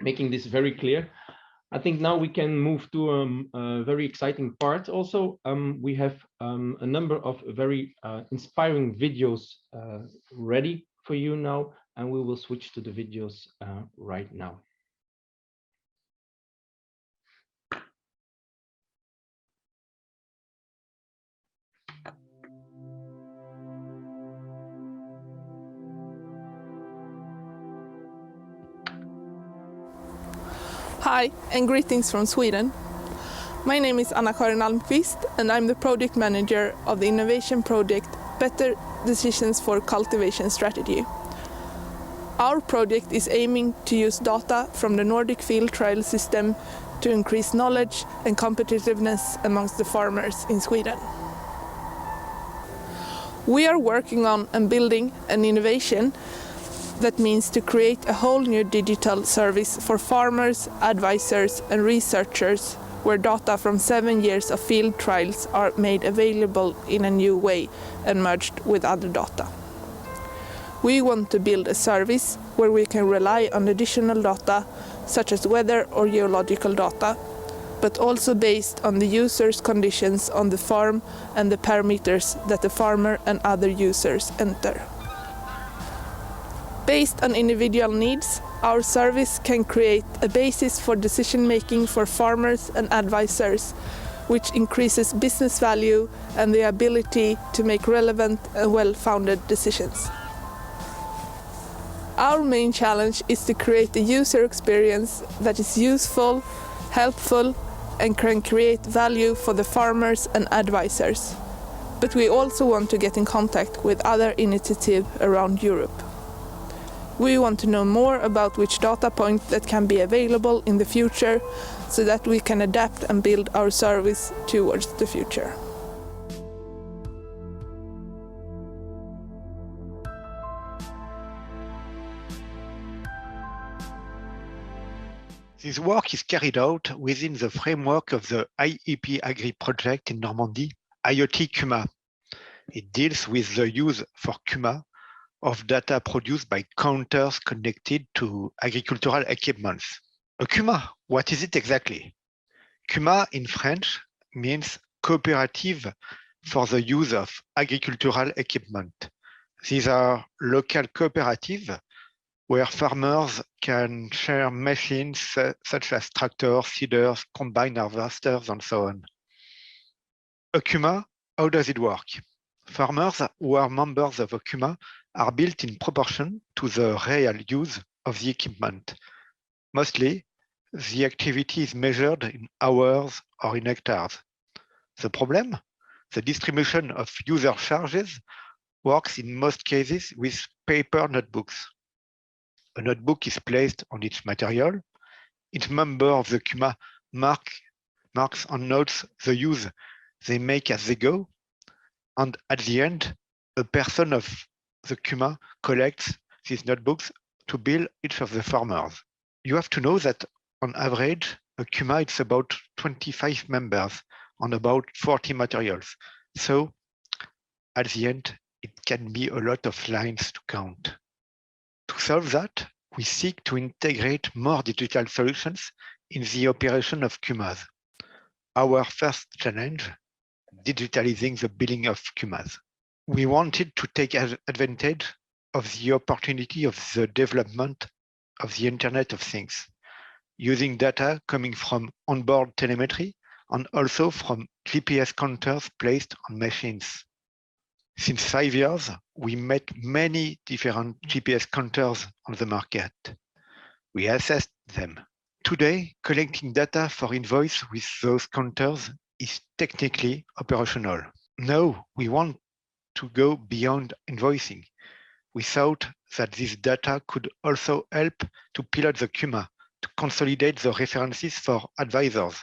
making this very clear. I think now we can move to a very exciting part also. We have a number of very inspiring videos ready for you now, and we will switch to the videos right now. Hi, and greetings from Sweden. My name is Anna-Carin Almqvist, and I'm the project manager of the innovation project Better Decisions for Cultivation Strategy. Our project is aiming to use data from the Nordic field trial system to increase knowledge and competitiveness amongst the farmers in Sweden. We are working on and building an innovation that means to create a whole new digital service for farmers, advisors and researchers, where data from 7 years of field trials are made available in a new way and merged with other data. We want to build a service where we can rely on additional data, such as weather or geological data, but also based on the user's conditions on the farm and the parameters that the farmer and other users enter. Based on individual needs, our service can create a basis for decision-making for farmers and advisors, which increases business value and the ability to make relevant and well-founded decisions. Our main challenge is to create a user experience that is useful, helpful, and can create value for the farmers and advisors. But we also want to get in contact with other initiatives around Europe. We want to know more about which data point that can be available in the future, so that we can adapt and build our service towards the future. This work is carried out within the framework of the EIP-AGRI project in Normandy, IoT CUMA. It deals with the use for CUMA of data produced by counters connected to agricultural equipments. A CUMA, what is it exactly? CUMA in French means cooperative for the use of agricultural equipment. These are local cooperatives where farmers can share machines such as tractors, seeders, combine harvesters, and so on. A CUMA, how does it work? Farmers who are members of a CUMA are built in proportion to the real use of the equipment. Mostly, the activity is measured in hours or in hectares. The problem? The distribution of user charges works in most cases with paper notebooks. A notebook is placed on each material. Each member of the CUMA marks and notes the use they make as they go. And at the end, a person of the CUMA collects these notebooks to bill each of the farmers. You have to know that on average, a CUMA is about 25 members on about 40 materials. So at the end, it can be a lot of lines to count. To solve that, we seek to integrate more digital solutions in the operation of CUMAs. Our first challenge, digitalizing the billing of CUMAs. We wanted to take advantage of the opportunity of the development of the Internet of Things, using data coming from onboard telemetry and also from GPS counters placed on machines. Since 5 years, we met many different GPS counters on the market. We assessed them. Today, collecting data for invoice with those counters is technically operational. Now, we want to go beyond invoicing. We thought that this data could also help to pilot the CUMA, to consolidate the references for advisors.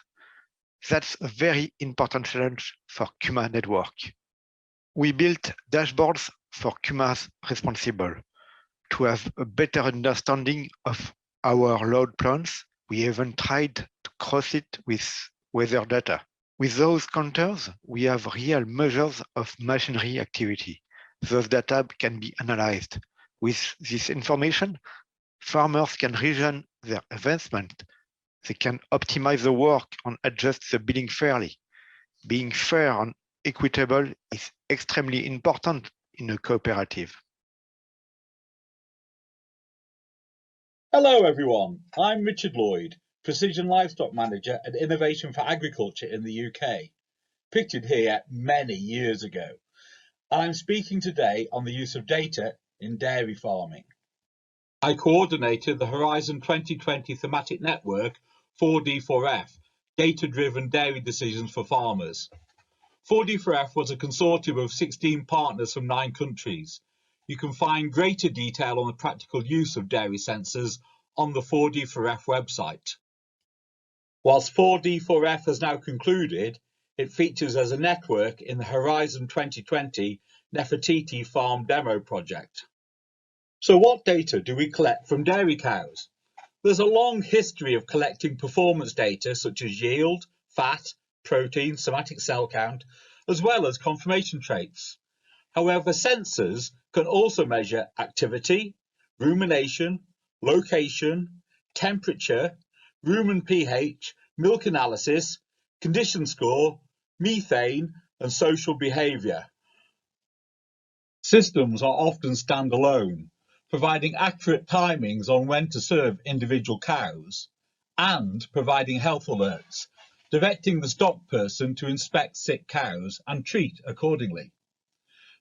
That's a very important challenge for CUMA network. We built dashboards for CUMAs responsible. To have a better understanding of our load plans, we even tried to cross it with weather data. With those counters, we have real measures of machinery activity. Those data can be analyzed. With this information, farmers can region their investment. They can optimize the work and adjust the billing fairly. Being fair and equitable is extremely important in a cooperative. Hello everyone, I'm Richard Lloyd, Precision Livestock Manager at Innovation for Agriculture in the UK, pictured here many years ago. I'm speaking today on the use of data in dairy farming. I coordinated the Horizon 2020 thematic network 4D4F, Data-Driven Dairy Decisions for Farmers. 4D4F was a consortium of 16 partners from 9 countries. You can find greater detail on the practical use of dairy sensors on the 4D4F website. Whilst 4D4F has now concluded, it features as a network in the Horizon 2020 Nefertiti Farm Demo project. So what data do we collect from dairy cows? There's a long history of collecting performance data such as yield, fat, protein, somatic cell count, as well as conformation traits. However, sensors can also measure activity, rumination, location, temperature, rumen pH, milk analysis, condition score, methane, and social behaviour. Systems are often standalone, providing accurate timings on when to serve individual cows, and providing health alerts, directing the stock person to inspect sick cows and treat accordingly.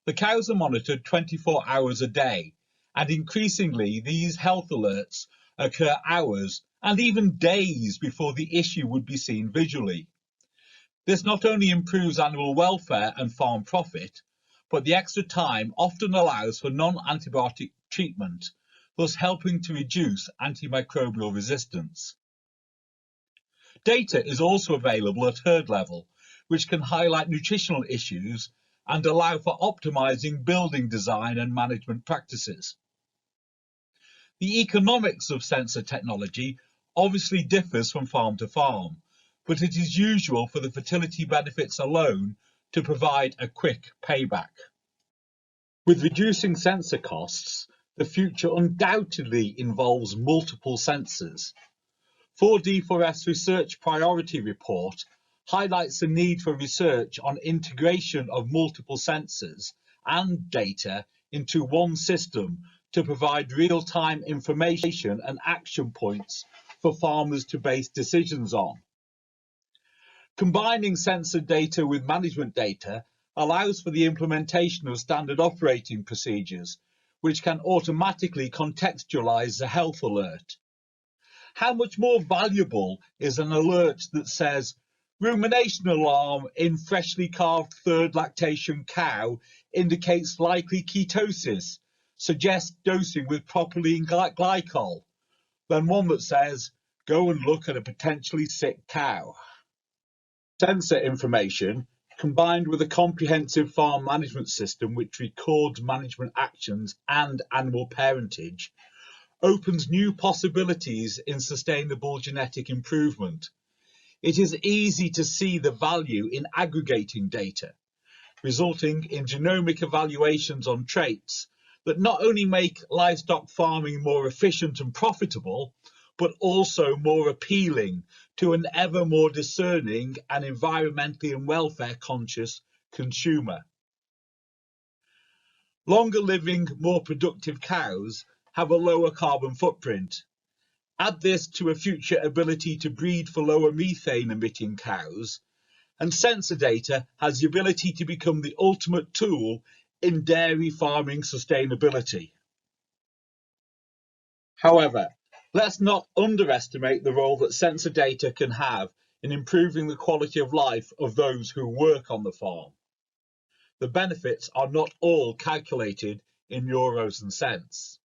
The cows are monitored 24 hours a day, and increasingly these health alerts occur hours and even days before the issue would be seen visually. This not only improves animal welfare and farm profit, but the extra time often allows for non-antibiotic treatment, thus helping to reduce antimicrobial resistance. Data is also available at herd level, which can highlight nutritional issues and allow for optimizing building design and management practices. The economics of sensor technology obviously differs from farm to farm, but it is usual for the fertility benefits alone to provide a quick payback. With reducing sensor costs, the future undoubtedly involves multiple sensors. 4D4S Research Priority Report highlights the need for research on integration of multiple sensors and data into one system to provide real-time information and action points for farmers to base decisions on. Combining sensor data with management data allows for the implementation of standard operating procedures, which can automatically contextualize the health alert. How much more valuable is an alert that says, rumination alarm in freshly calved third lactation cow indicates likely ketosis, suggests dosing with propylene glycol, than one that says, go and look at a potentially sick cow. Sensor information, combined with a comprehensive farm management system which records management actions and animal parentage, opens new possibilities in sustainable genetic improvement. It is easy to see the value in aggregating data, resulting in genomic evaluations on traits that not only make livestock farming more efficient and profitable, but also more appealing to an ever more discerning and environmentally and welfare conscious consumer. Longer living, more productive cows have a lower carbon footprint. Add this to a future ability to breed for lower methane emitting cows, and sensor data has the ability to become the ultimate tool in dairy farming sustainability. However, let's not underestimate the role that sensor data can have in improving the quality of life of those who work on the farm. The benefits are not all calculated in euros and cents.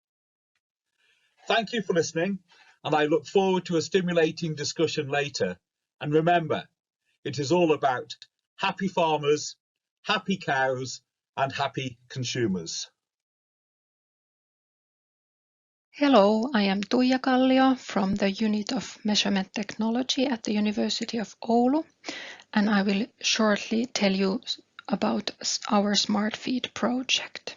Thank you for listening, and I look forward to a stimulating discussion later. And remember, it is all about happy farmers, happy cows, and happy consumers. Hello, I am Tuija Kallio from the Unit of Measurement Technology at the University of Oulu, and I will shortly tell you about our Smart Feed project.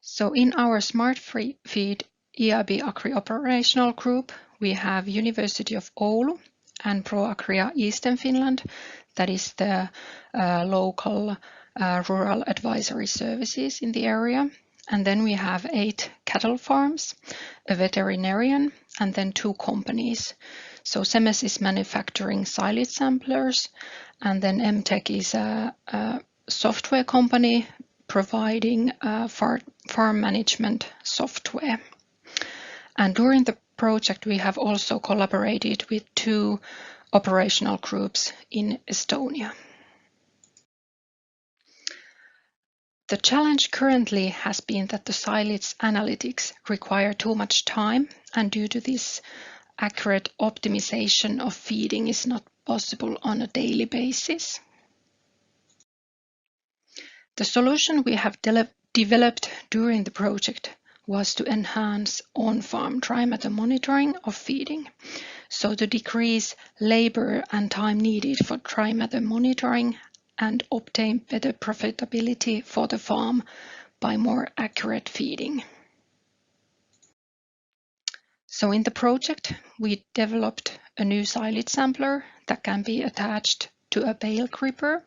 So in our Smart Feed EIP-AGRI operational group, we have University of Oulu and ProAgria Eastern Finland, that is the local rural advisory services in the area. And then we have 8 cattle farms, a veterinarian, and then 2 companies. So SEMES is manufacturing silage samplers, and then MTech is a software company providing farm management software. And during the project, we have also collaborated with 2 operational groups in Estonia. The challenge currently has been that the silage analytics require too much time, and due to this, accurate optimization of feeding is not possible on a daily basis. The solution we have developed during the project was to enhance on-farm dry matter monitoring of feeding, so to decrease labor and time needed for dry matter monitoring and obtain better profitability for the farm by more accurate feeding. So in the project, we developed a new silage sampler that can be attached to a bale gripper,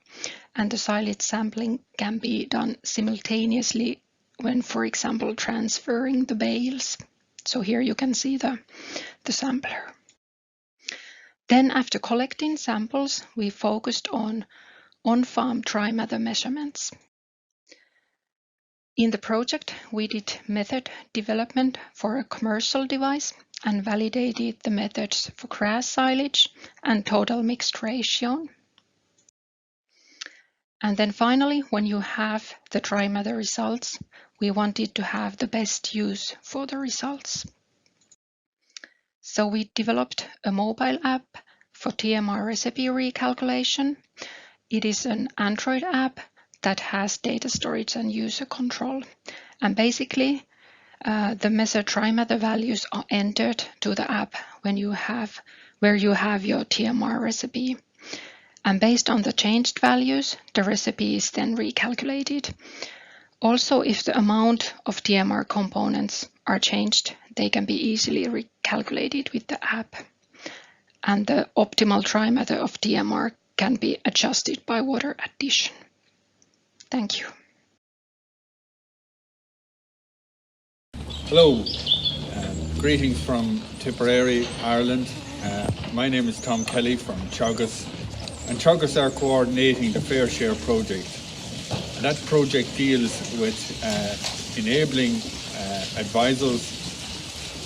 and the silage sampling can be done simultaneously when, for example, transferring the bales. So here you can see the sampler. Then after collecting samples, we focused on on-farm dry matter measurements. In the project, we did method development for a commercial device and validated the methods for grass silage and total mixed ratio. And then finally, when you have the dry matter results, we wanted to have the best use for the results. So we developed a mobile app for TMR recipe recalculation. It is an Android app that has data storage and user control. And basically, The measured dry matter values are entered to the app where you have your TMR recipe. And based on the changed values, the recipe is then recalculated. Also, if the amount of TMR components are changed, they can be easily recalculated with the app. And the optimal dry matter of TMR can be adjusted by water addition. Thank you. Hello, greetings from Tipperary, Ireland. My name is Tom Kelly from Teagasc, and Teagasc are coordinating the Fair Share project. And that project deals with enabling advisors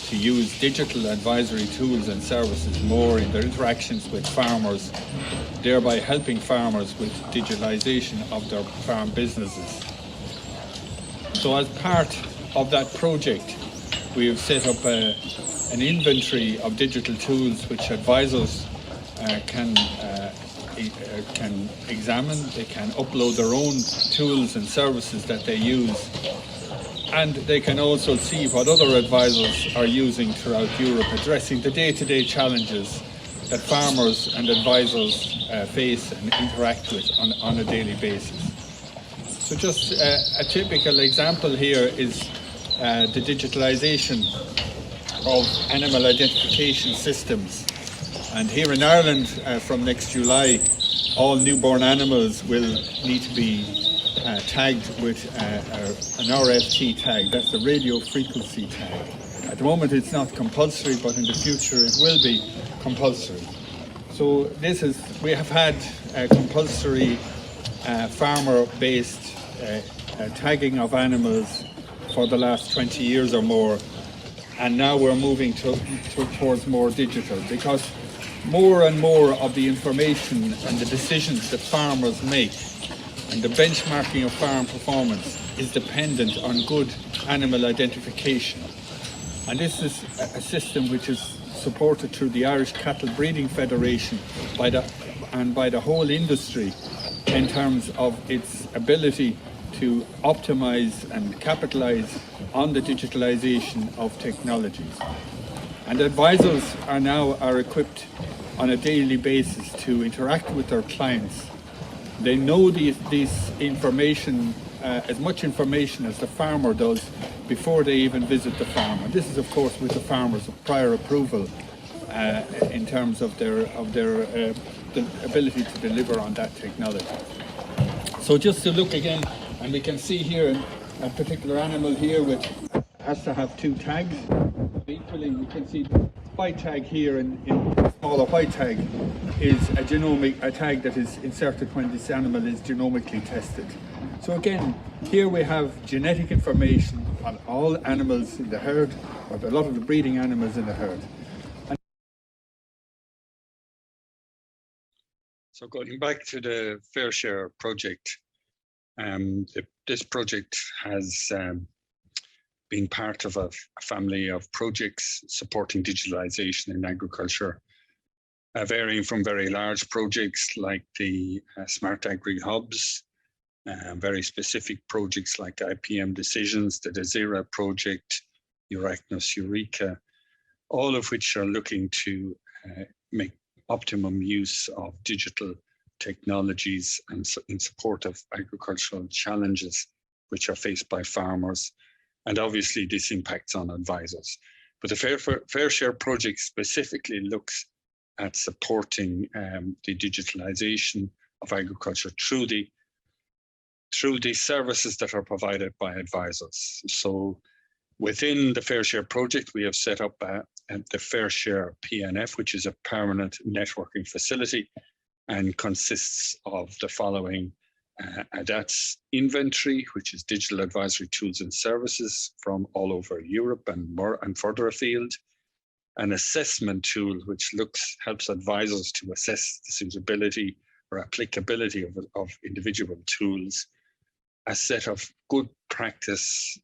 to use digital advisory tools and services more in their interactions with farmers, thereby helping farmers with digitalization of their farm businesses. So as part of that project, we have set up an inventory of digital tools which advisors can examine. They can upload their own tools and services that they use, and they can also see what other advisors are using throughout Europe, addressing the day-to-day challenges that farmers and advisors face and interact with on a daily basis. So just a typical example here is the digitalization of animal identification systems. And here in Ireland, from next July, all newborn animals will need to be tagged with an RFT tag. That's a radio frequency tag. At the moment it's not compulsory, but in the future it will be compulsory. So we have had compulsory farmer-based tagging of animals for the last 20 years or more, and now we're moving towards more digital, because more and more of the information and the decisions that farmers make and the benchmarking of farm performance is dependent on good animal identification. And this is a system which is supported through the Irish Cattle Breeding Federation by the whole industry in terms of its ability to optimize and capitalize on the digitalization of technologies. And advisors are equipped on a daily basis to interact with their clients. They know this information, as much information as the farmer does before they even visit the farm. And this is of course with the farmer's prior approval in terms of their the ability to deliver on that technology. So just to look again, and we can see here a particular animal here which has to have two tags. Equally, we can see the white tag here in smaller white tag is a tag that is inserted when this animal is genomically tested. So again, here we have genetic information on all animals in the herd, or a lot of the breeding animals in the herd. So going back to the Fair Share project, this project has been part of a family of projects supporting digitalization in agriculture, varying from very large projects like the Smart Agri Hubs, very specific projects like IPM Decisions, the Desira project, Euracnos Eureka, all of which are looking to make optimum use of digital technologies and in support of agricultural challenges which are faced by farmers. And obviously this impacts on advisors. But the Fair Share project specifically looks at supporting the digitalization of agriculture through the services that are provided by advisors. So within the Fair Share project, we have set up the Fair Share PNF, which is a permanent networking facility and consists of the following: ADAT's inventory, which is digital advisory tools and services from all over Europe and further afield; an assessment tool which helps advisors to assess the suitability or applicability of individual tools; a set of good practice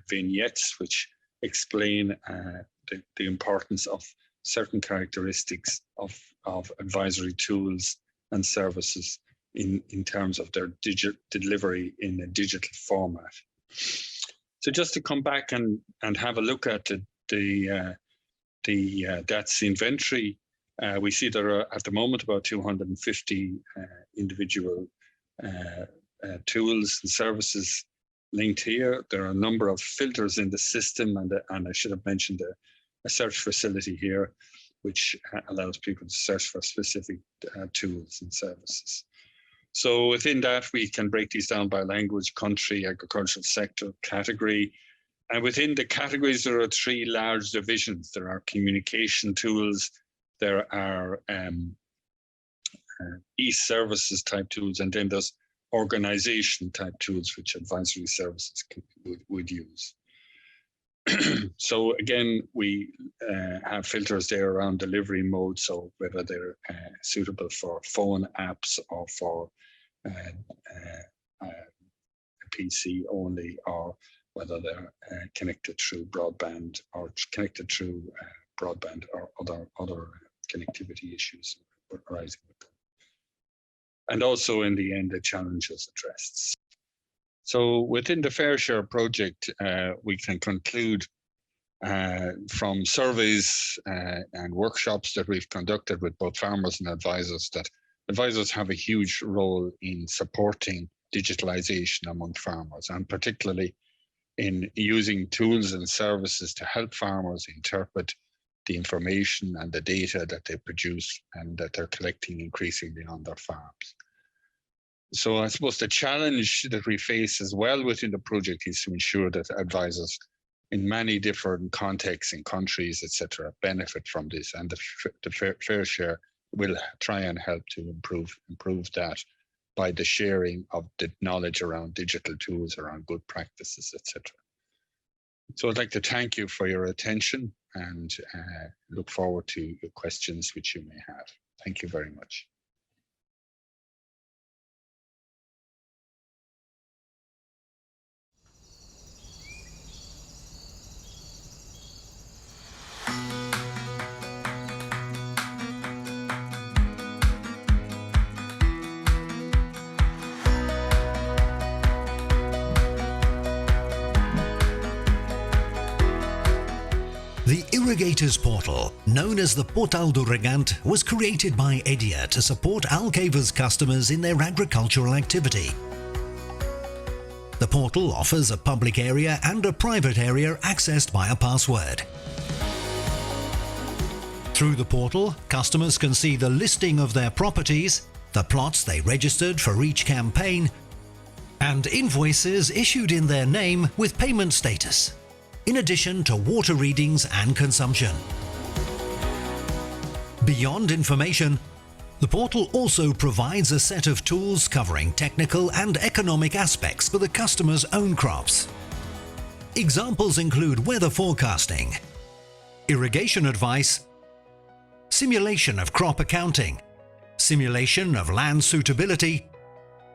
vignettes which explain the importance of certain characteristics of advisory tools and services in terms of their delivery in a digital format. So just to come back and have a look at that's the inventory. We see there are at the moment about 250 individual tools and services linked here. There are a number of filters in the system, and I should have mentioned a search facility here, which allows people to search for specific tools and services. So within that, we can break these down by language, country, agricultural sector, category. And within the categories, there are three large divisions. There are communication tools, there are e-services type tools, and then there's organization type tools, which advisory services would use. So again, we have filters there around delivery mode, so whether they're suitable for phone apps or for a PC only, or whether they're connected through broadband or connected through broadband or other connectivity issues arising with them. And also in the end, the challenges addressed. So within the Fair Share project, we can conclude from surveys and workshops that we've conducted with both farmers and advisors that advisors have a huge role in supporting digitalization among farmers, and particularly in using tools and services to help farmers interpret the information and the data that they produce and that they're collecting increasingly on their farms. So I suppose the challenge that we face as well within the project is to ensure that advisors in many different contexts and countries, etc., benefit from this, and the Fair Share will try and help to improve that by the sharing of the knowledge around digital tools, around good practices, etc. So I'd like to thank you for your attention and look forward to your questions which you may have. Thank you very much. The Irrigators Portal, known as the Portal do Regante, was created by EDIA to support Alcave's customers in their agricultural activity. The portal offers a public area and a private area accessed by a password. Through the portal, customers can see the listing of their properties, the plots they registered for each campaign, and invoices issued in their name with payment status, in addition to water readings and consumption. Beyond information, the portal also provides a set of tools covering technical and economic aspects for the customer's own crops. Examples include weather forecasting, irrigation advice, simulation of crop accounting, simulation of land suitability,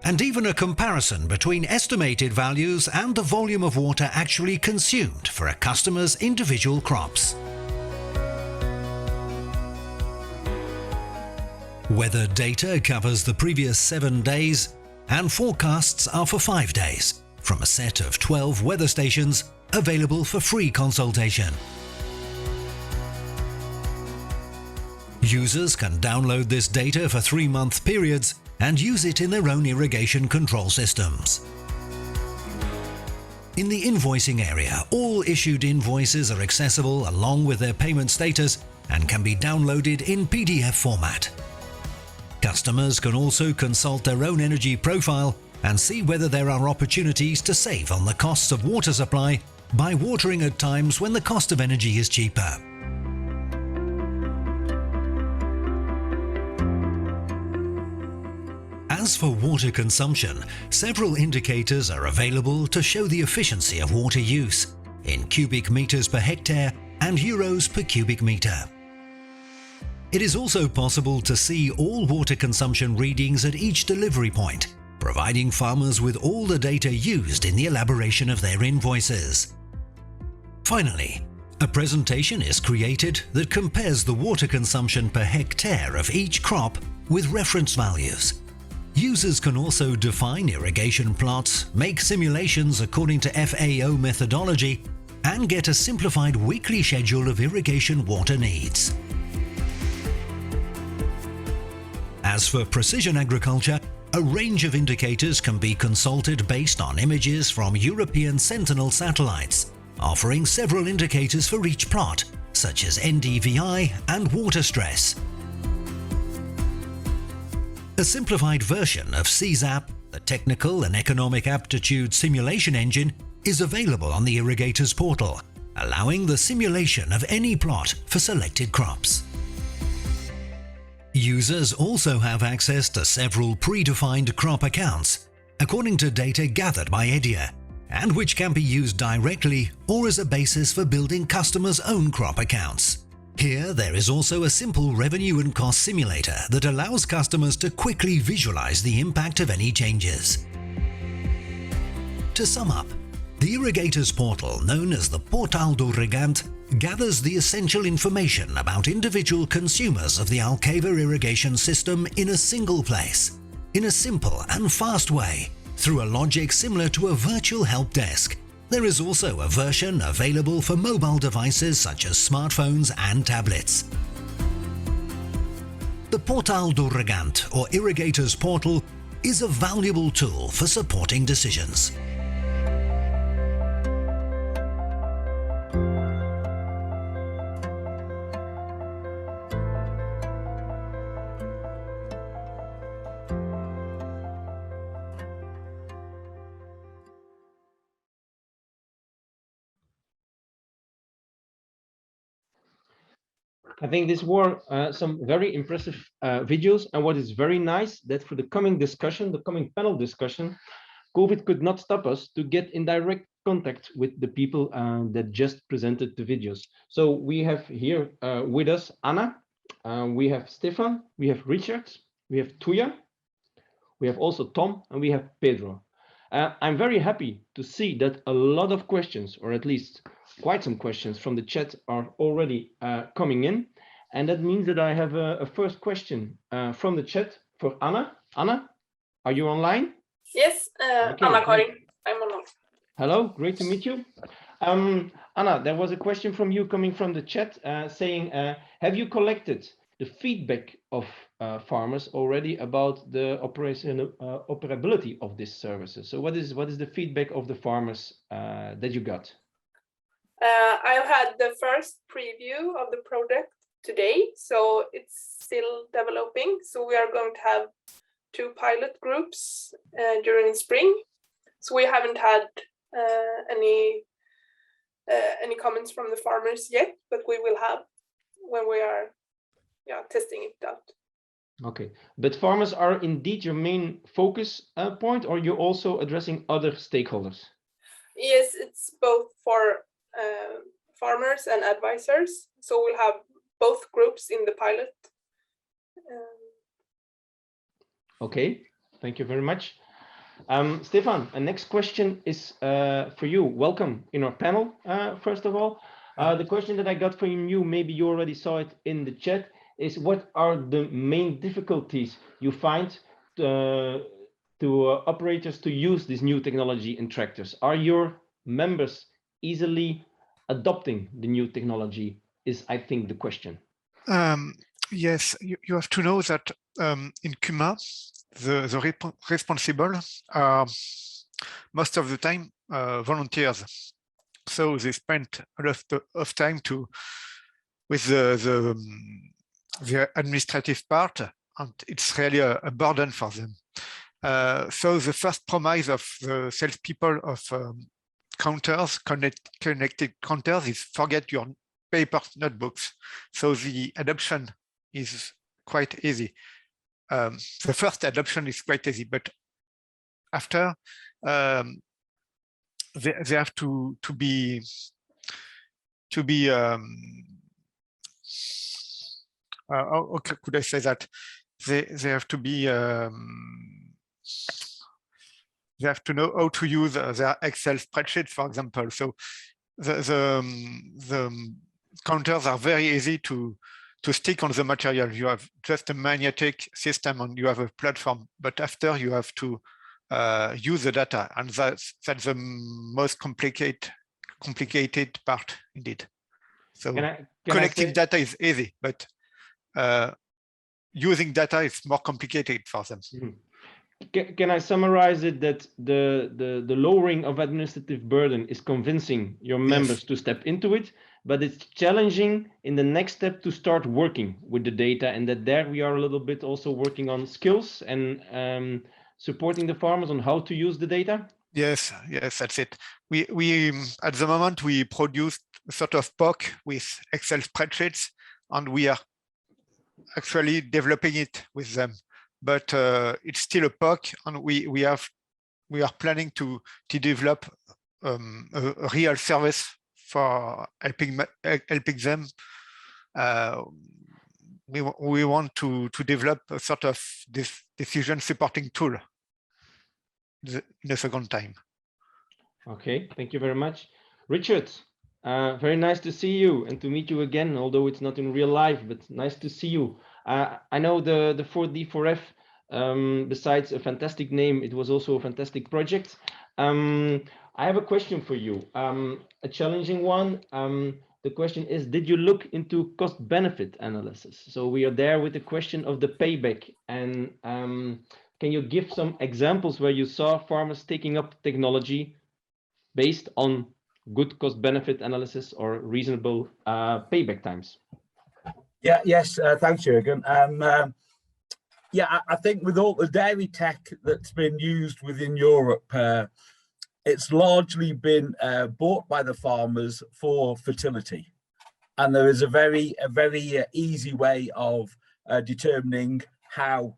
and even a comparison between estimated values and the volume of water actually consumed for a customer's individual crops. Weather data covers the previous 7 days, and forecasts are for 5 days, from a set of 12 weather stations available for free consultation. Users can download this data for 3-month periods and use it in their own irrigation control systems. In the invoicing area, all issued invoices are accessible along with their payment status and can be downloaded in PDF format. Customers can also consult their own energy profile and see whether there are opportunities to save on the costs of water supply by watering at times when the cost of energy is cheaper. As for water consumption, several indicators are available to show the efficiency of water use in cubic meters per hectare and euros per cubic meter. It is also possible to see all water consumption readings at each delivery point, providing farmers with all the data used in the elaboration of their invoices. Finally, a presentation is created that compares the water consumption per hectare of each crop with reference values, Users can also define irrigation plots, make simulations according to FAO methodology, and get a simplified weekly schedule of irrigation water needs. As for precision agriculture, a range of indicators can be consulted based on images from European Sentinel satellites, offering several indicators for each plot, such as NDVI and water stress. A simplified version of CSAP, the Technical and Economic Aptitude Simulation Engine, is available on the Irrigators portal, allowing the simulation of any plot for selected crops. Users also have access to several predefined crop accounts, according to data gathered by EDIA, and which can be used directly or as a basis for building customers' own crop accounts. Here, there is also a simple revenue and cost simulator that allows customers to quickly visualize the impact of any changes. To sum up, the Irrigators portal, known as the Portal do Regante, gathers the essential information about individual consumers of the Alqueva irrigation system in a single place, in a simple and fast way, through a logic similar to a virtual help desk. There is also a version available for mobile devices such as smartphones and tablets. The Portal do Regante, or Irrigators portal, is a valuable tool for supporting decisions. I think these were some very impressive videos, and what is very nice that for the coming discussion, the coming panel discussion, COVID could not stop us to get in direct contact with the people that just presented the videos. So we have here with us Anna, we have Stefan, we have Richard, we have Tuya, we have also Tom, and we have Pedro. I'm very happy to see that a lot of questions, or at least quite some questions from the chat, are already coming in. And that means that I have a first question from the chat for Anna. Anna, are you online? Yes, Okay, Anna-Carin, I'm online. Hello, great to meet you. Anna, there was a question from you coming from the chat saying, have you collected the feedback of farmers already about the operability of these services? So what is the feedback of the farmers that you got? I've had the first preview of the project today, so it's still developing. So we are going to have 2 pilot groups during spring. So we haven't had any comments from the farmers yet, but we will have when we are testing it out. Okay, but farmers are indeed your main focus point, or you're also addressing other stakeholders? Yes, it's both for farmers and advisors. So we'll have both groups in the pilot. Okay, thank you very much. Stefan, a next question is for you. Welcome in our panel, first of all. The question that I got from you, maybe you already saw it in the chat, is what are the main difficulties you find to operators to use this new technology in tractors? Are your members easily adopting the new technology is, I think, the question. Yes, you have to know that in CUMA, the responsible are most of the time volunteers. So they spend a lot of time with the administrative part, and it's really a burden for them. So the first promise of the salespeople of counters, connected counters, is forget your paper notebooks. So the adoption is quite easy. The first adoption is quite easy, but after they have to be how could I say that? They have to be they have to know how to use their Excel spreadsheet, for example. So the counters are very easy to to stick on the material. You have just a magnetic system and you have a platform, but after you have to use the data, and that's the most complicated part indeed. So collecting data is easy, but using data is more complicated for them. Can I summarize it that the lowering of administrative burden is convincing your members to step into it, but it's challenging in the next step to start working with the data, and that there we are a little bit also working on skills and supporting the farmers on how to use the data? Yes, that's it. We at the moment we produced a sort of POC with Excel spreadsheets, and we are actually developing it with them. But it's still a POC, and we are planning to develop a real service for helping them. We want to develop a sort of this decision supporting tool in the second time. Okay, thank you very much. Richard, very nice to see you and to meet you again, although it's not in real life, but nice to see you. I know the 4D4F, besides a fantastic name, it was also a fantastic project. I have a question for you, a challenging one. The question is, did you look into cost-benefit analysis? So we are there with the question of the payback, and can you give some examples where you saw farmers taking up technology based on good cost-benefit analysis or reasonable payback times? Yes, thanks, Jürgen. Yeah, I think with all the dairy tech that's been used within Europe, it's largely been bought by the farmers for fertility, and there is a very easy way of determining how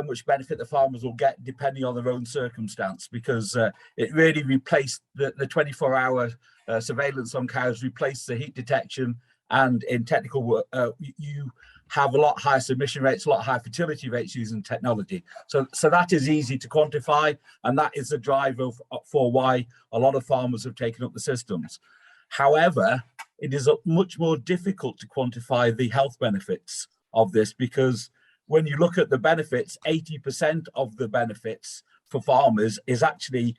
much benefit the farmers will get depending on their own circumstance, because it really replaced the 24-hour surveillance on cows, replaced the heat detection, and in technical work you have a lot higher submission rates, a lot higher fertility rates using technology. So that is easy to quantify, and that is the driver for why a lot of farmers have taken up the systems. However, it is much more difficult to quantify the health benefits of this, because when you look at the benefits, 80% of the benefits for farmers is actually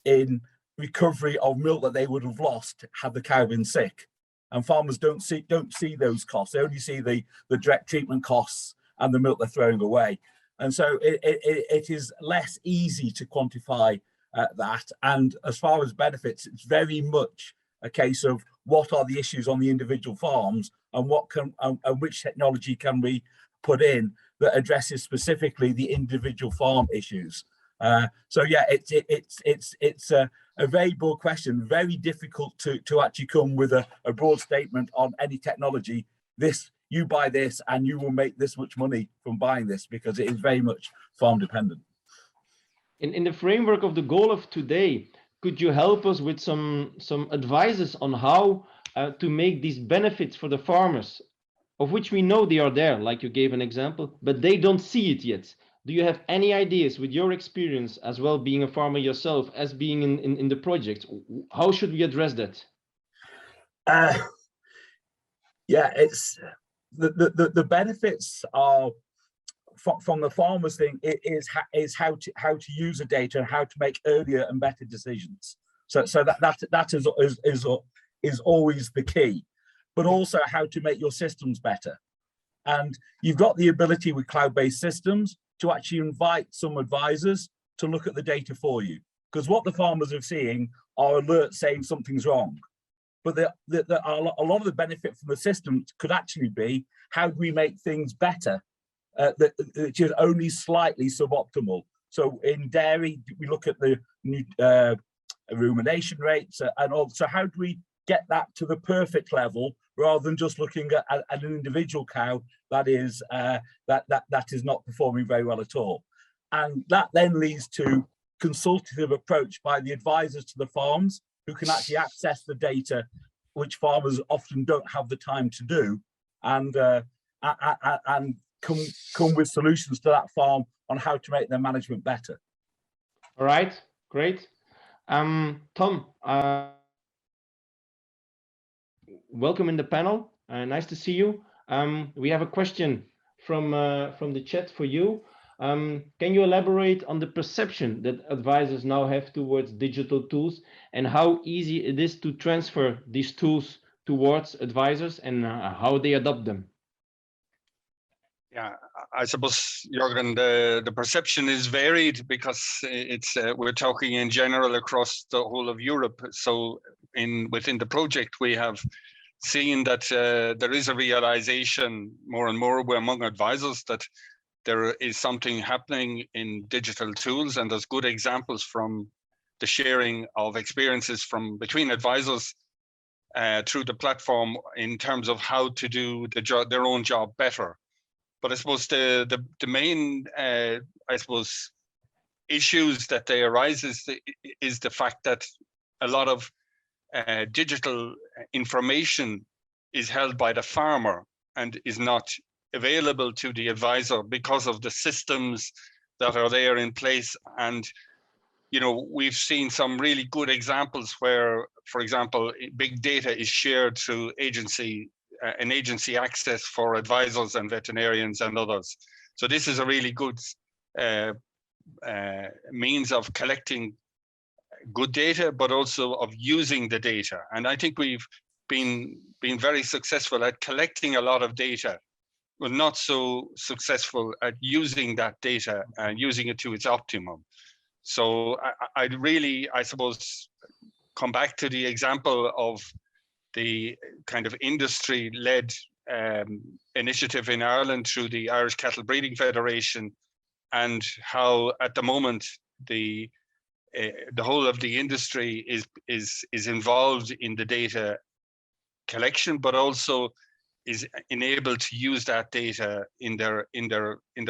in recovery of milk that they would have lost had the cow been sick. And farmers don't see those costs. They only see the direct treatment costs and the milk they're throwing away. And so it is less easy to quantify that. And as far as benefits, it's very much a case of what are the issues on the individual farms, and which technology can we put in that addresses specifically the individual farm issues. So yeah, it's a very broad question, very difficult to actually come with a broad statement on any technology. You buy this and you will make this much money from buying this, because it is very much farm dependent. In the framework of the goal of today, could you help us with some advices on how to make these benefits for the farmers, of which we know they are there, like you gave an example, but they don't see it yet? Do you have any ideas with your experience as well, being a farmer yourself, as being in the project? How should we address that? Yeah, it's the benefits are from the farmers thing. It is how to use the data and how to make earlier and better decisions. So that is always the key, but also how to make your systems better. And you've got the ability with cloud-based systems to actually invite some advisors to look at the data for you, because what the farmers are seeing are alerts saying something's wrong. But a lot of the benefit from the system could actually be, how do we make things better, which is only slightly suboptimal. So in dairy, we look at the rumination rates, and also how do we get that to the perfect level, rather than just looking at an individual cow that is not performing very well at all. And that then leads to consultative approach by the advisors to the farms, who can actually access the data, which farmers often don't have the time to do, and come with solutions to that farm on how to make their management better. All right, great. Tom, welcome in the panel. Nice to see you. We have a question from the chat for you. Can you elaborate on the perception that advisors now have towards digital tools and how easy it is to transfer these tools towards advisors and how they adopt them? Yeah, I suppose, Jürgen, the perception is varied because it's we're talking in general across the whole of Europe. So within the project, we have seen that there is a realization more and more among advisors that there is something happening in digital tools, and there's good examples from the sharing of experiences from between advisors through the platform in terms of how to do their own job better. But I suppose the main I suppose issues that they arise is the fact that a lot of digital information is held by the farmer and is not available to the advisor because of the systems that are there in place. And you know, we've seen some really good examples where, for example, big data is shared through an agency access for advisors and veterinarians and others. So this is a really good means of collecting good data, but also of using the data. And I think we've been very successful at collecting a lot of data, but not so successful at using that data and using it to its optimum. So I'd really, I suppose, come back to the example of the kind of industry-led initiative in Ireland through the Irish Cattle Breeding Federation, and how at the moment the whole of the industry is involved in the data collection, but also is enabled to use that data in their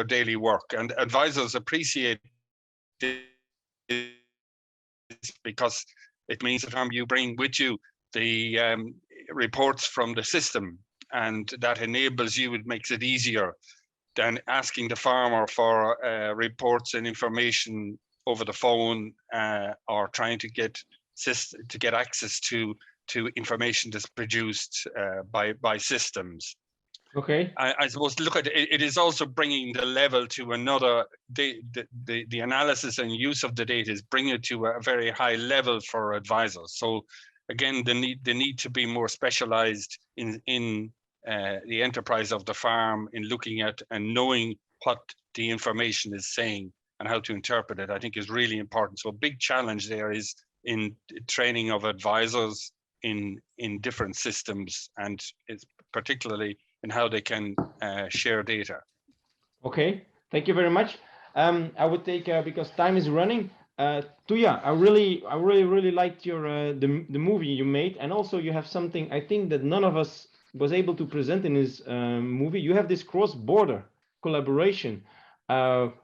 daily work. And advisors appreciate this because it means that you bring with you the reports from the system, and that enables you, it makes it easier than asking the farmer for reports and information over the phone, or trying to get access to information that's produced by systems. Okay. I suppose look at it, it is also bringing the level to another. The analysis and use of the data is bringing it to a very high level for advisors. So again, the need to be more specialized in the enterprise of the farm, in looking at and knowing what the information is saying and how to interpret it, I think is really important. So a big challenge there is in training of advisors in different systems, and it's particularly in how they can share data. Okay, thank you very much. I would take, because time is running, Tuija, I really liked your the movie you made, and also you have something I think that none of us was able to present in his movie. You have this cross-border collaboration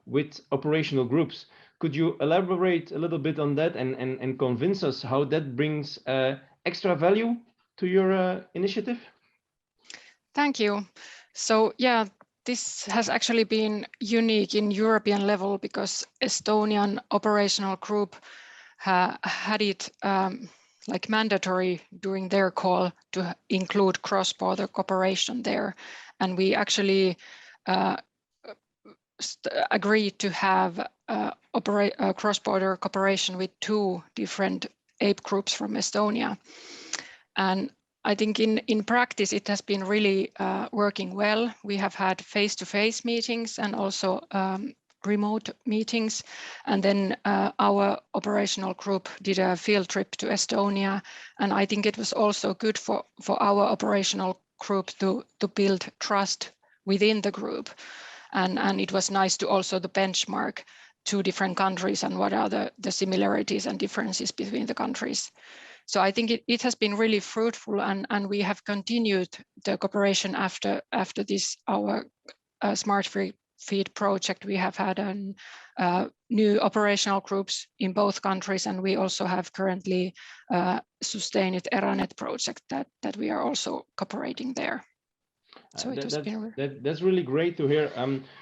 with operational groups. Could you elaborate a little bit on that and convince us how that brings extra value to your initiative? Thank you. So yeah, this has actually been unique in European level because Estonian operational group had it like mandatory during their call to include cross-border cooperation there. And we actually agreed to have cross-border cooperation with 2 different ape groups from Estonia. And I think in practice, it has been really working well. We have had face-to-face meetings and also remote meetings. And then our operational group did a field trip to Estonia. And I think it was also good for our operational group to build trust within the group. And it was nice to also to benchmark 2 different countries and what are the similarities and differences between the countries. So I think it has been really fruitful, and we have continued the cooperation after this, our Smart Feed project. We have had new operational groups in both countries, and we also have currently sustained Eranet project that we are also cooperating there. So that's really great to hear.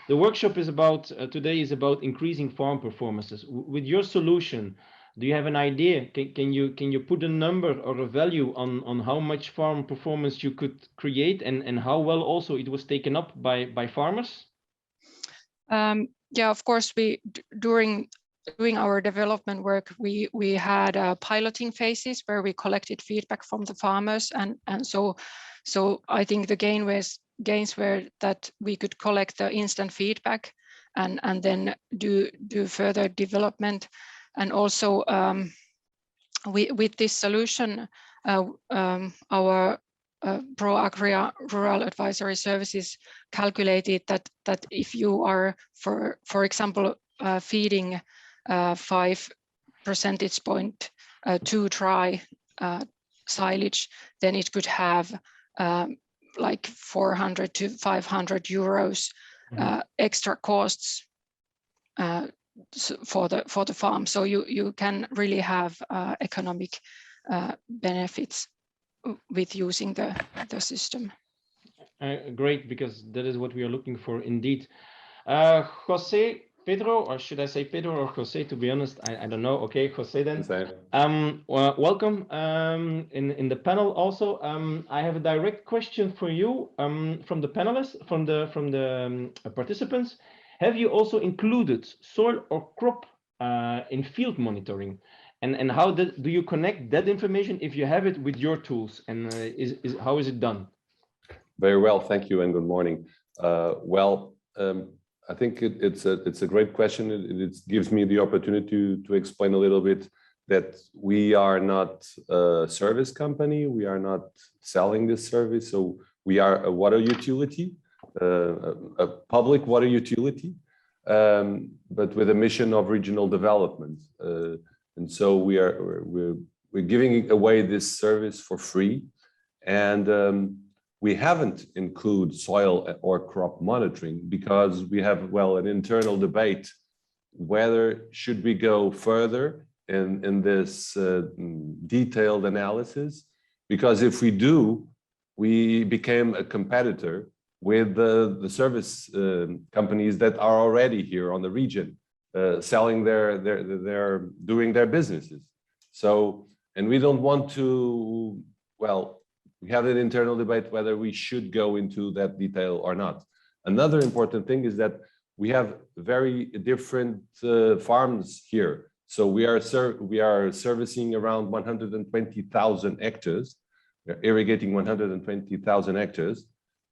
The workshop is about today is about increasing farm performances. With your solution, Do you have an idea? Can you put a number or a value on how much farm performance you could create, and how well also it was taken up by farmers? Yeah, of course, during doing our development work, we had piloting phases where we collected feedback from the farmers, and so I think the gains were that we could collect the instant feedback and then do further development, and also with this solution, our ProAgria Rural Advisory Services calculated that if you are, for example, feeding 5 percentage point too dry silage, then it could have like 400 to 500 euros extra costs for the farm. So you can really have economic benefits with using the system. Great, because that is what we are looking for indeed. Jose, Pedro, or should I say Pedro or Jose? To be honest, I don't know. Okay, Jose then. Welcome in the panel. Also, I have a direct question for you from the panelists, from the participants. Have you also included soil or crop in field monitoring? And how do you connect that information if you have it with your tools? And how is it done? Very well, thank you, and good morning. I think it's a great question. It gives me the opportunity to explain a little bit that we are not a service company. We are not selling this service. So we are a water utility, a public water utility, but with a mission of regional development. And so we're giving away this service for free, and we haven't included soil or crop monitoring because we have, well, an internal debate whether should we go further in this detailed analysis, because if we do, we became a competitor with the service companies that are already here on the region, selling doing their businesses. So, and we don't want to, well, we have an internal debate whether we should go into that detail or not. Another important thing is that we have very different farms here. So we are servicing around 120,000 hectares. We're irrigating 120,000 hectares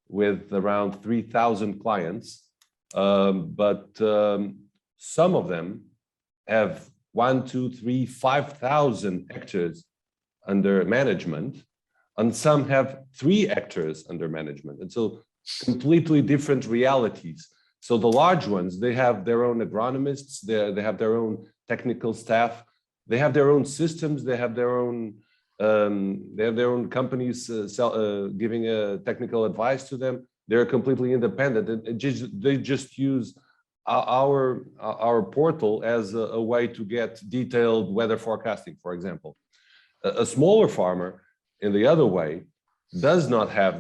with around 3,000 clients. But some of them have 1, 2, 3, 5,000 hectares under management, and some have 3 hectares under management. And so completely different realities. So the large ones, they have their own agronomists, they have their own technical staff, they have their own systems, they have their own companies giving technical advice to them. They're completely independent, and they just use our portal as a way to get detailed weather forecasting, for example. A smaller farmer, in the other way, does not have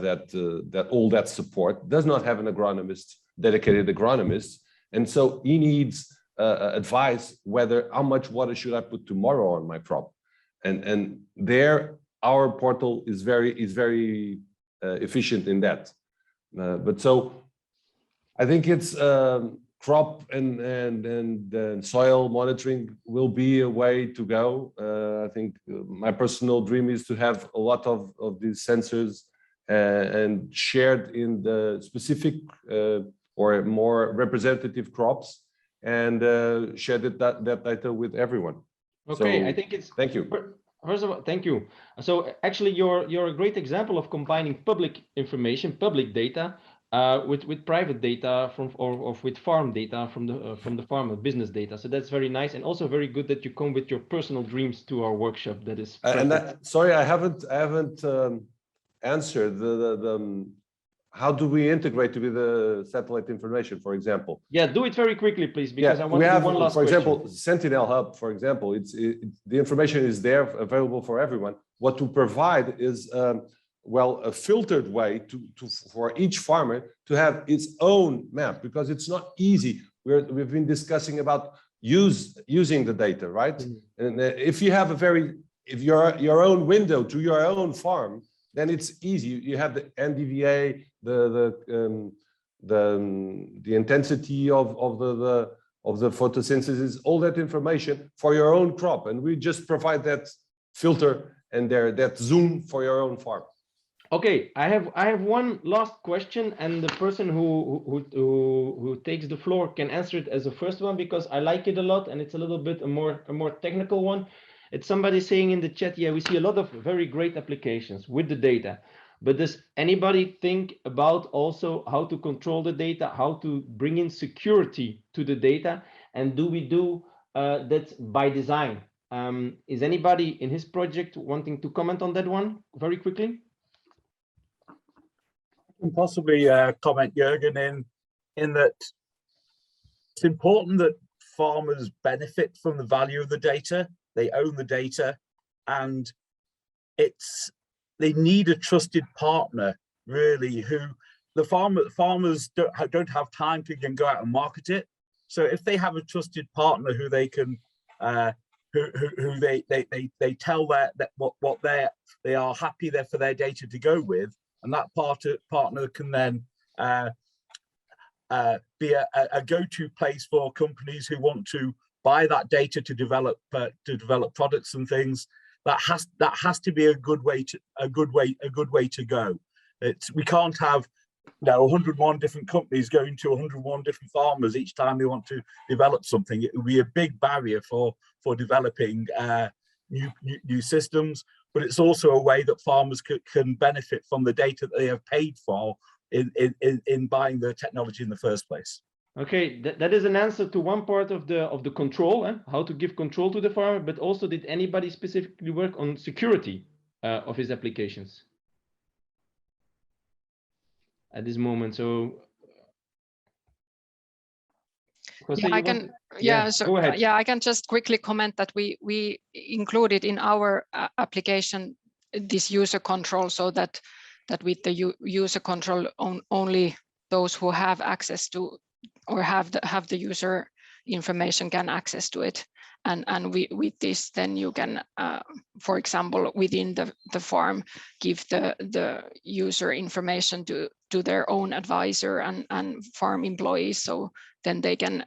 all that support, does not have an agronomist, dedicated agronomist, and so he needs advice whether how much water should I put tomorrow on my crop, and there our portal is very efficient in that. But so I think it's crop and soil monitoring will be a way to go. I think my personal dream is to have a lot of these sensors and shared in the specific or more representative crops, and share that data with everyone. Okay, so, I think it's. Thank you. First of all, thank you. So actually, you're a great example of combining public information, public data, with private data or with farm data from the farmer, business data. So that's very nice, and also very good that you come with your personal dreams to our workshop. That is. Sorry, I haven't answered how do we integrate with the satellite information, for example? Yeah, do it very quickly, please, because I want to do one last for example, question. Sentinel Hub, for example, the information is there available for everyone. What we provide is a filtered way for each farmer to have its own map, because it's not easy. We've been discussing about using the data, right? And if you have if you're your own window to your own farm, then it's easy. You have the NDVA, the intensity of the photosynthesis, all that information for your own crop, and we just provide that filter and that zoom for your own farm. Okay, I have one last question, and the person who takes the floor can answer it as the first one, because I like it a lot, and it's a little bit a more technical one. It's somebody saying in the chat, yeah, we see a lot of very great applications with the data, but does anybody think about also how to control the data, how to bring in security to the data, and do we do that by design? Is anybody in his project wanting to comment on that one very quickly? Can possibly comment, Jürgen, in that it's important that farmers benefit from the value of the data. They own the data, and they need a trusted partner, really, who the farmers don't have time to go out and market it. So if they have a trusted partner who they can who they tell that what they are happy there for their data to go with, and that partner can then be a go-to place for companies who want to buy that data to develop products and things. That has to be a good way to go. We can't have 101 different companies going to 101 different farmers each time they want to develop something. It would be a big barrier for developing new systems. But it's also a way that farmers can benefit from the data that they have paid for in buying the technology in the first place. Okay, that is an answer to one part of the control, how to give control to the farmer. But also, did anybody specifically work on security of his applications at this moment? So, Jose, I can. Go ahead. I can just quickly comment that we included in our application this user control, so that with the user control only those who have access to or have the user information can access to it. And with this, then you can, for example, within the farm, give the user information to their own advisor and farm employees, so then they can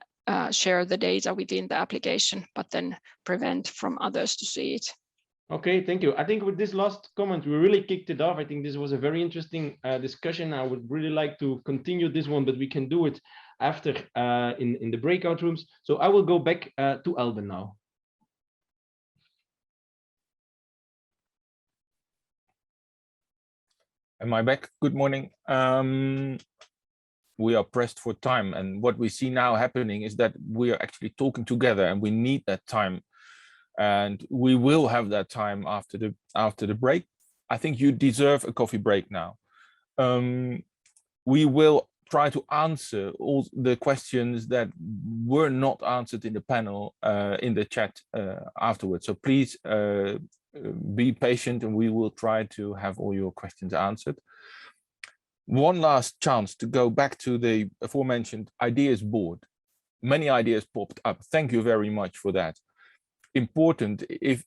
share the data within the application, but then prevent from others to see it. Okay, thank you. I think with this last comment, we really kicked it off. I think this was a very interesting discussion. I would really like to continue this one, but we can do it after in the breakout rooms. So I will go back to Albin now. Am I back? Good morning. We are pressed for time, and what we see now happening is that we are actually talking together, and we need that time, and we will have that time after the break. I think you deserve a coffee break now. We will try to answer all the questions that were not answered in the panel in the chat afterwards. So please be patient, and we will try to have all your questions answered. One last chance to go back to the aforementioned ideas board. Many ideas popped up. Thank you very much for that. Important, if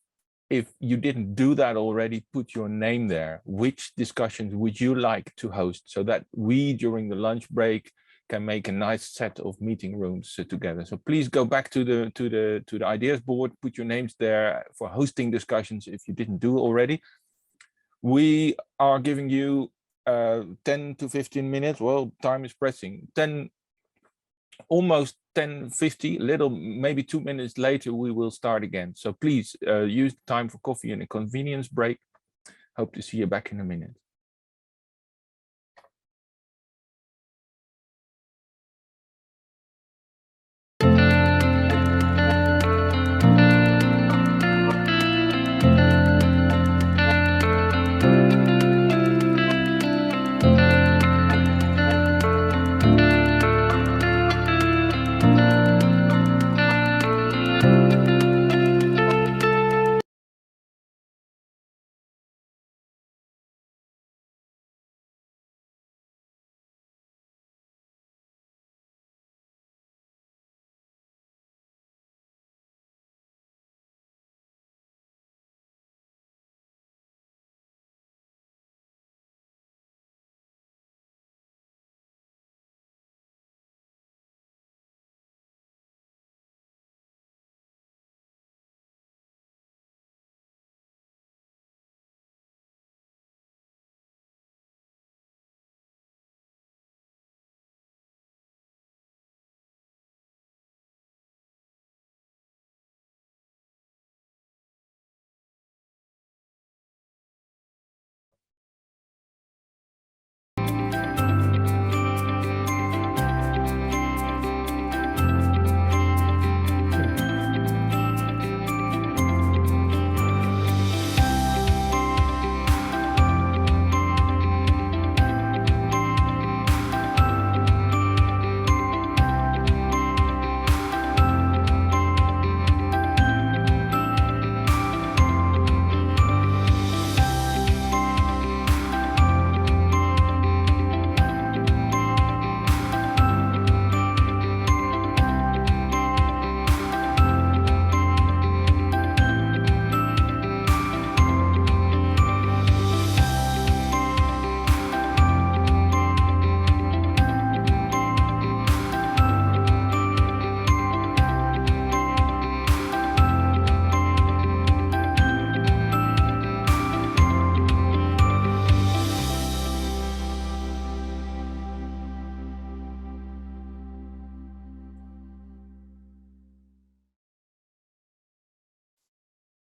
you didn't do that already, put your name there. Which discussions would you like to host, so that we during the lunch break can make a nice set of meeting rooms together. So please go back to the ideas board, put your names there for hosting discussions if you didn't do already. We are giving you 10 to 15 minutes. Well, time is pressing. Almost 10:50, maybe 2 minutes later, we will start again. So please use the time for coffee and a convenience break. Hope to see you back in a minute.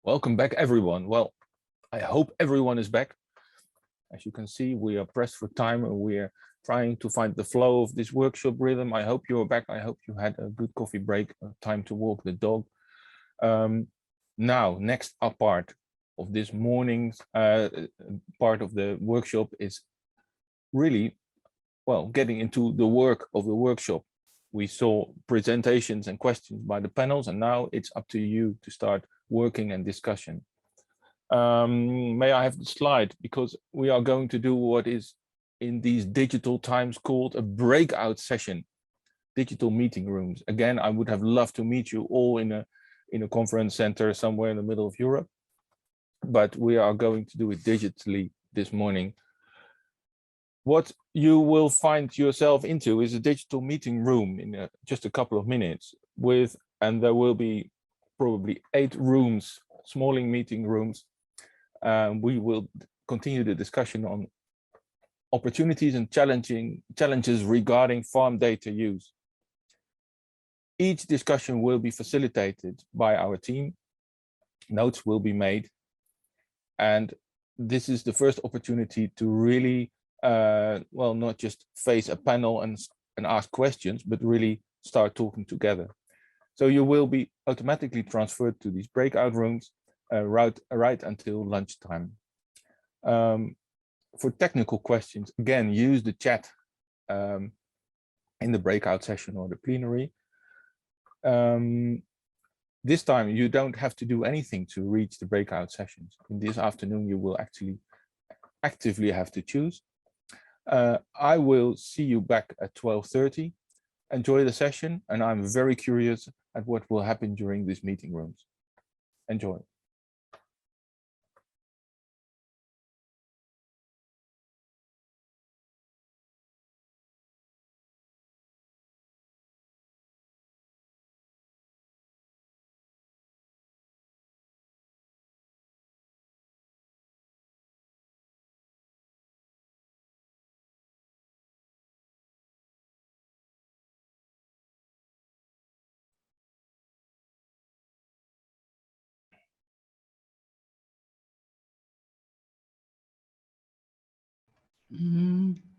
Welcome back, everyone. Well, I hope everyone is back. As you can see, we are pressed for time and we're trying to find the flow of this workshop rhythm. I hope you're back. I hope you had a good coffee break, time to walk the dog. Now, next up part of this morning's part of the workshop is really, well, getting into the work of the workshop. We saw presentations and questions by the panels, and now it's up to you to start working and discussion. May I have the slide? Because we are going to do what is in these digital times called a breakout session, digital meeting rooms. Again, I would have loved to meet you all in a conference center somewhere in the middle of Europe, but we are going to do it digitally this morning. What you will find yourself into is a digital meeting room in just a couple of minutes and there will be probably 8 rooms, smalling meeting rooms. We will continue the discussion on opportunities and challenges regarding farm data use. Each discussion will be facilitated by our team. Notes will be made. And this is the first opportunity to really, well, not just face a panel and ask questions, but really start talking together. So you will be automatically transferred to these breakout rooms right until lunchtime. For technical questions, again, use the chat in the breakout session or the plenary. This time you don't have to do anything to reach the breakout sessions. In this afternoon, you will actually actively have to choose. I will see you back at 12:30. Enjoy the session, and I'm very curious at what will happen during these meeting rooms. Enjoy.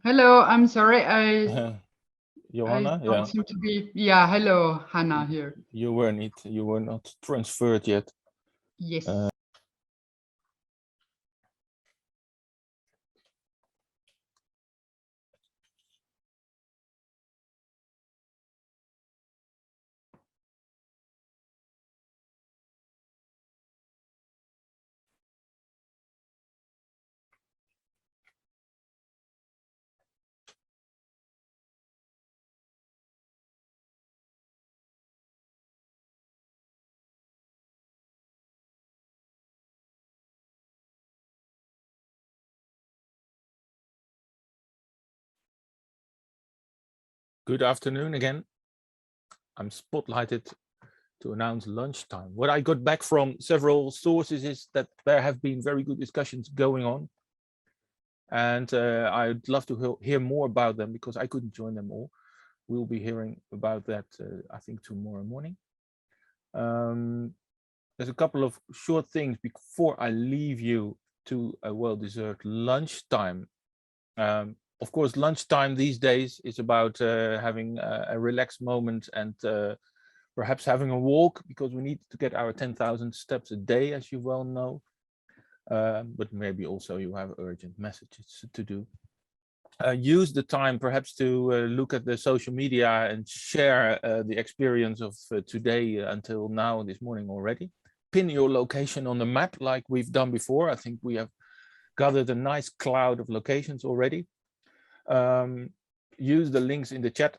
Hello, I'm sorry. I Johanna, don't yeah. seem to be. Yeah, hello, Hannah here. You were not transferred yet. Yes. Good afternoon again. I'm spotlighted to announce lunchtime. What I got back from several sources is that there have been very good discussions going on. And I'd love to hear more about them because I couldn't join them all. We'll be hearing about that, I think, tomorrow morning. There's a couple of short things before I leave you to a well-deserved lunchtime. Of course, lunchtime these days is about having a relaxed moment and perhaps having a walk, because we need to get our 10,000 steps a day, as you well know. But maybe also you have urgent messages to do. Use the time perhaps to look at the social media and share the experience of today until now, this morning already. Pin your location on the map like we've done before. I think we have gathered a nice cloud of locations already. Use the links in the chat.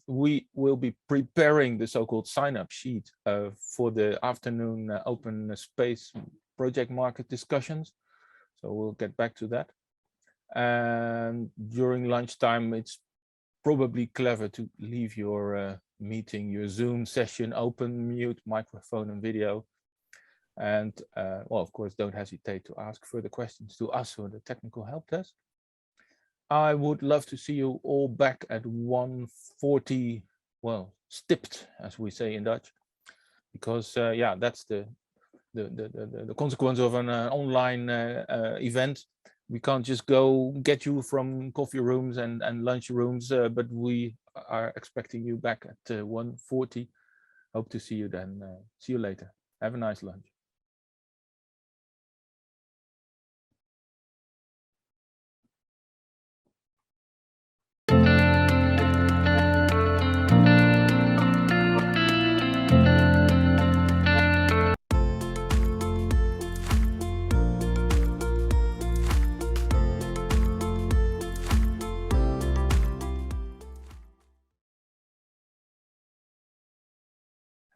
We will be preparing the so-called sign-up sheet for the afternoon open space project market discussions. So we'll get back to that. And during lunchtime, it's probably clever to leave your meeting, your Zoom session open, mute microphone and video. And well, of course, don't hesitate to ask further questions to us or the technical help desk. I would love to see you all back at 1:40, well, stipt, as we say in Dutch, because yeah, that's the the consequence of an online event. We can't just go get you from coffee rooms and lunch rooms, but we are expecting you back at 1:40. Hope to see you then. See you later. Have a nice lunch.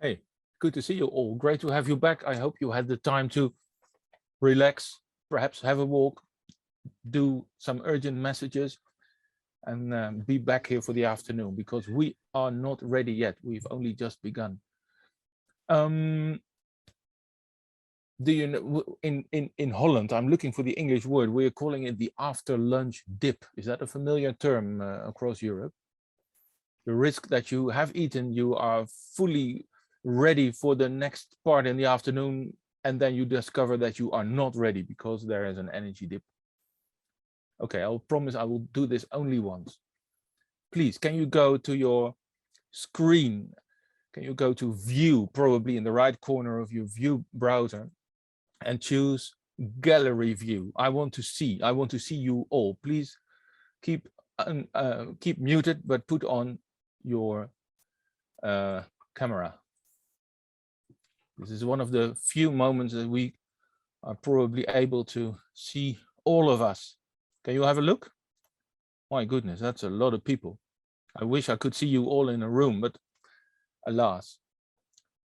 Hey, good to see you all. Great to have you back. I hope you had the time to relax, perhaps have a walk, do some urgent messages, and be back here for the afternoon, because we are not ready yet. We've only just begun. Do you know, in Holland, I'm looking for the English word, we're calling it the after lunch dip. Is that a familiar term across Europe? The risk that you have eaten, you are fully ready for the next part in the afternoon, and then you discover that you are not ready because there is an energy dip. Okay, I'll promise I will do this only once. Please, can you go to your screen? Can you go to view, probably in the right corner of your view browser, and choose gallery view? I want to see you all. Please keep muted, but put on your camera. This is one of the few moments that we are probably able to see all of us. Can you have a look? My goodness, that's a lot of people. I wish I could see you all in a room, but alas.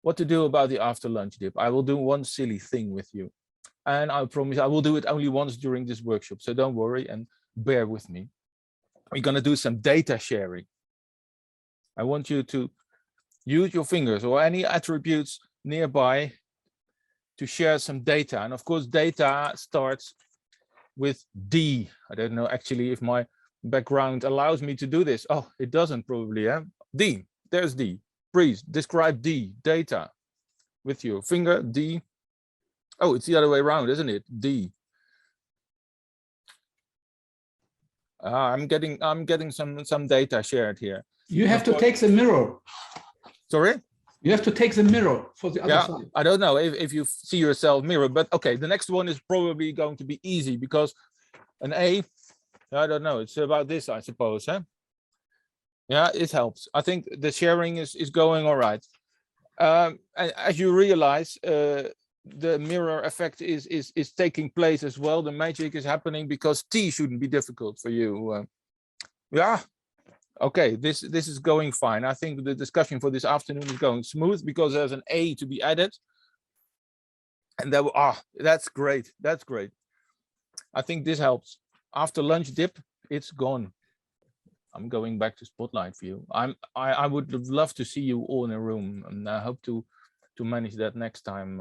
What to do about the after lunch dip? I will do one silly thing with you, and I promise I will do it only once during this workshop, so don't worry and bear with me. We're going to do some data sharing. I want you to use your fingers or any attributes nearby to share some data, and of course data starts with D. I don't know actually if my background allows me to do this. Oh, it doesn't probably. D, there's D. Please describe D, data, with your finger. D. Oh, it's the other way around, isn't it? D. I'm getting some data shared here. You have to take the mirror. Sorry? You have to take the mirror for the other side. I don't know if you see yourself mirror, but okay, the next one is probably going to be easy because an A, I don't know, it's about this, I suppose. Huh? Yeah, it helps. I think the sharing is going all right. As you realize, the mirror effect is taking place as well. The magic is happening because T shouldn't be difficult for you. Yeah. Okay, this is going fine. I think the discussion for this afternoon is going smooth because there's an A to be added. And there, that's great. That's great. I think this helps. After lunch dip, it's gone. I'm going back to spotlight view. I would love to see you all in a room, and I hope to manage that next time.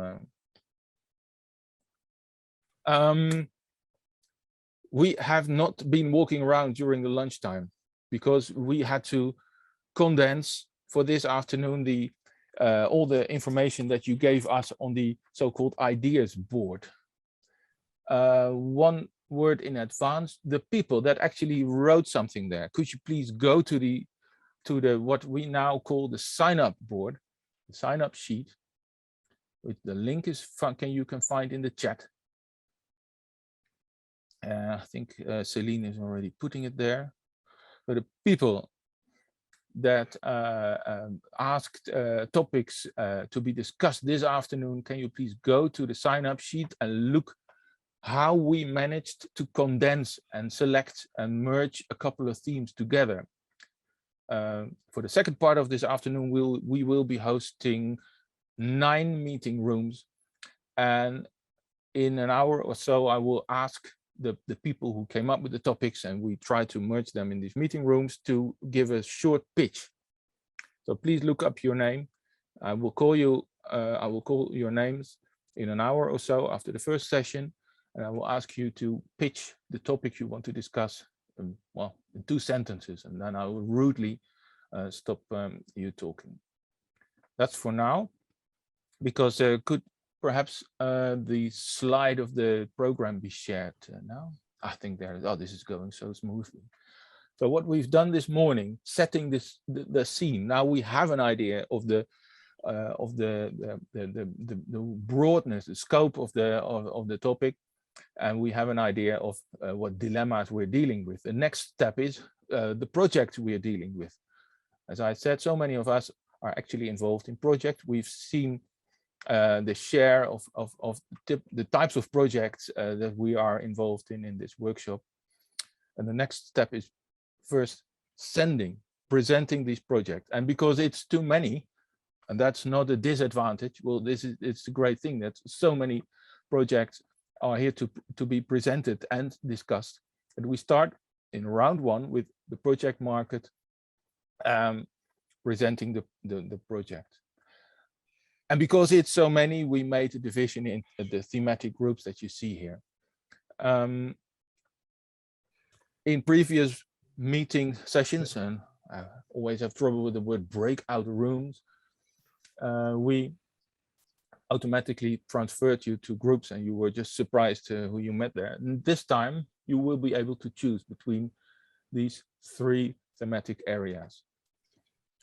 We have not been walking around during the lunchtime, because we had to condense for this afternoon the all the information that you gave us on the so-called ideas board. One word in advance, the people that actually wrote something there, could you please go to the what we now call the sign-up board, the sign-up sheet, which the link is you can find in the chat. I think Celine is already putting it there. So the people that asked topics to be discussed this afternoon, can you please go to the sign-up sheet and look how we managed to condense and select and merge a couple of themes together. For the second part of this afternoon, we will be hosting 9 meeting rooms, and in an hour or so I will ask the people who came up with the topics, and we try to merge them in these meeting rooms, to give a short pitch. So please look up your name. I will call you. I will call your names in an hour or so after the first session, and I will ask you to pitch the topic you want to discuss, well, in 2 sentences, and then I will rudely stop you talking. That's for now, because there could perhaps the slide of the program be shared now? I think this is going so smoothly. So what we've done this morning, setting the scene. Now we have an idea of the broadness, the scope of the topic, and we have an idea of what dilemmas we're dealing with. The next step is the project we are dealing with. As I said, so many of us are actually involved in projects. We've seen the share of the types of projects that we are involved in this workshop. And the next step is first presenting these projects. And because it's too many, and that's not a disadvantage, well, it's a great thing that so many projects are here to be presented and discussed. And we start in round one with the project market, presenting the project. And because it's so many, we made a division in the thematic groups that you see here. In previous meeting sessions, and I always have trouble with the word breakout rooms, we automatically transferred you to groups and you were just surprised who you met there. And this time you will be able to choose between these 3 thematic areas.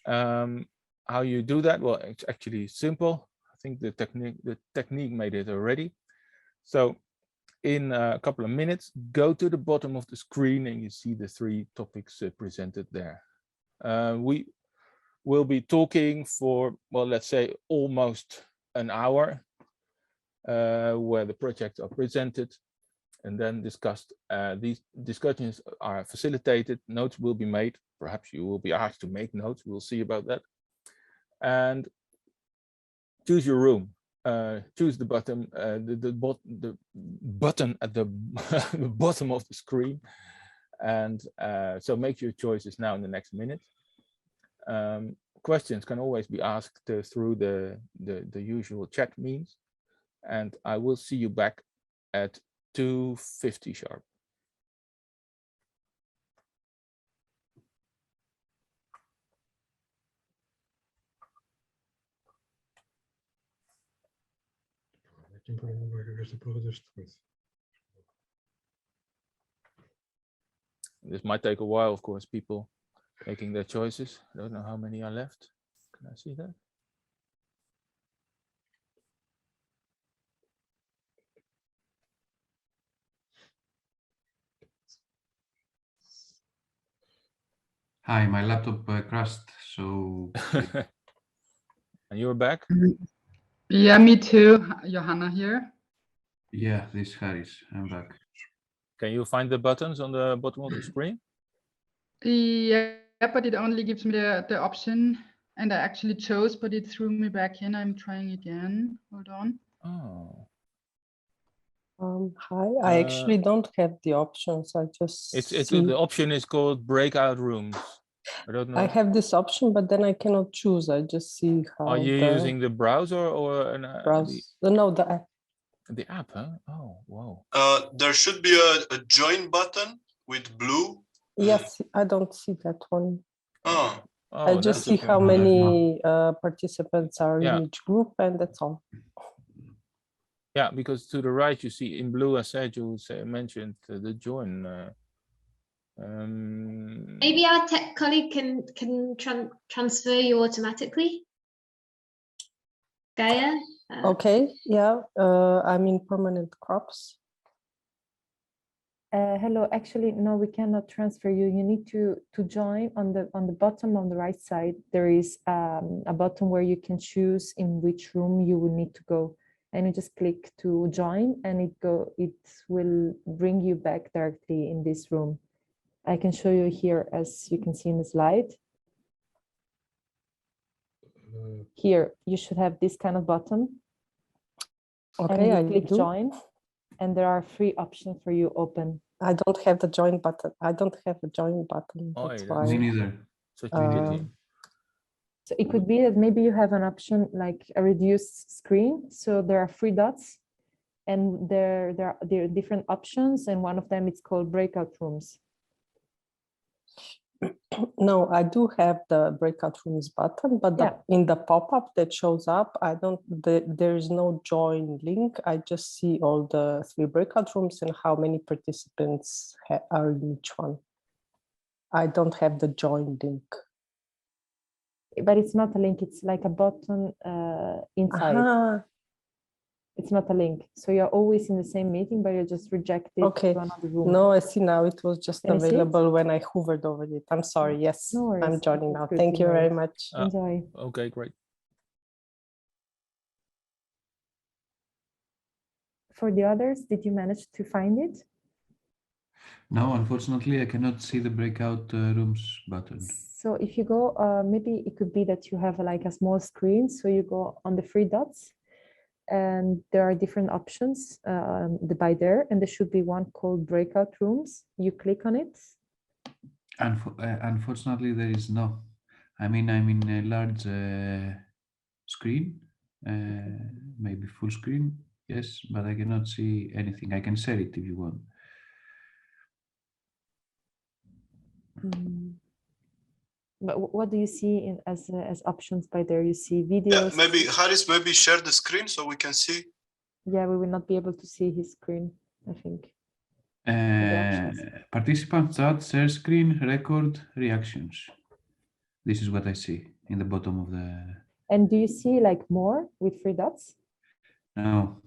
How you do that? Well, it's actually simple. I think the technique made it already. So in a couple of minutes, go to the bottom of the screen and you see the 3 topics presented there. We will be talking for, well, let's say almost an hour, where the projects are presented and then discussed. These discussions are facilitated, notes will be made. Perhaps you will be asked to make notes, we'll see about that. And choose your room. Choose the button, the button at the bottom of the screen, and so make your choices now in the next minute. Questions can always be asked through the usual chat means, and I will see you back at 2:50 sharp. This might take a while, of course, people making their choices. I don't know how many are left. Can I see that? Hi, my laptop crashed, so. And you're back? Yeah, me too. Johanna here. Yeah, this is Harris. I'm back. Can you find the buttons on the bottom of the screen? Yeah, but it only gives me the option, and I actually chose, but it threw me back in. I'm trying again. Hold on. Oh. Hi, I actually don't have the options. I just the option is called breakout rooms. I don't know. I have this option, but then I cannot choose. I just see how. Are you using the browser or an browser? No, the app. The app, huh? Oh, wow. There should be a join button with blue. Yes, I don't see that one. Oh. I just see how many participants are in each group, and that's all. Yeah, because to the right you see in blue, as Sergio mentioned, the join. Maybe our tech colleague can transfer you automatically. Gaia? Okay, yeah, I'm in permanent crops. Hello, actually, no, we cannot transfer you. You need to join on the bottom on the right side. There is a button where you can choose in which room you will need to go. And you just click to join, and it will bring you back directly in this room. I can show you here, as you can see in the slide. Here, you should have this kind of button. Okay, I click join, and there are 3 options for you open. I don't have the join button. I don't have the join button. That's why. Me neither. So it could be that maybe you have an option like a reduced screen. So there are 3 dots, and there are different options, and one of them is called breakout rooms. No, I do have the breakout rooms button, but in the pop-up that shows up, there is no join link. I just see all the 3 breakout rooms and how many participants are in each one. I don't have the join link. But it's not a link, it's like a button inside. It's not a link. So you're always in the same meeting, but you're just rejected to another room. No, I see now. It was just available when I hovered over it. I'm sorry. Yes, no worries. I'm joining now. Thank you very much. Enjoy. Okay, great. For the others, did you manage to find it? No, unfortunately, I cannot see the breakout rooms button. So if you go, maybe it could be that you have like a small screen. So you go on the 3 dots and there are different options by there. And there should be one called breakout rooms. You click on it. Unfortunately, there is no. I mean, I'm in a large screen, maybe full screen. Yes, but I cannot see anything. I can share it if you want. But what do you see as options by there? You see videos. Yeah, maybe Haris, maybe share the screen so we can see. Yeah, we will not be able to see his screen, I think. Participant chat, share screen, record, reactions. This is what I see in the bottom of the. And do you see like more with 3 dots? No,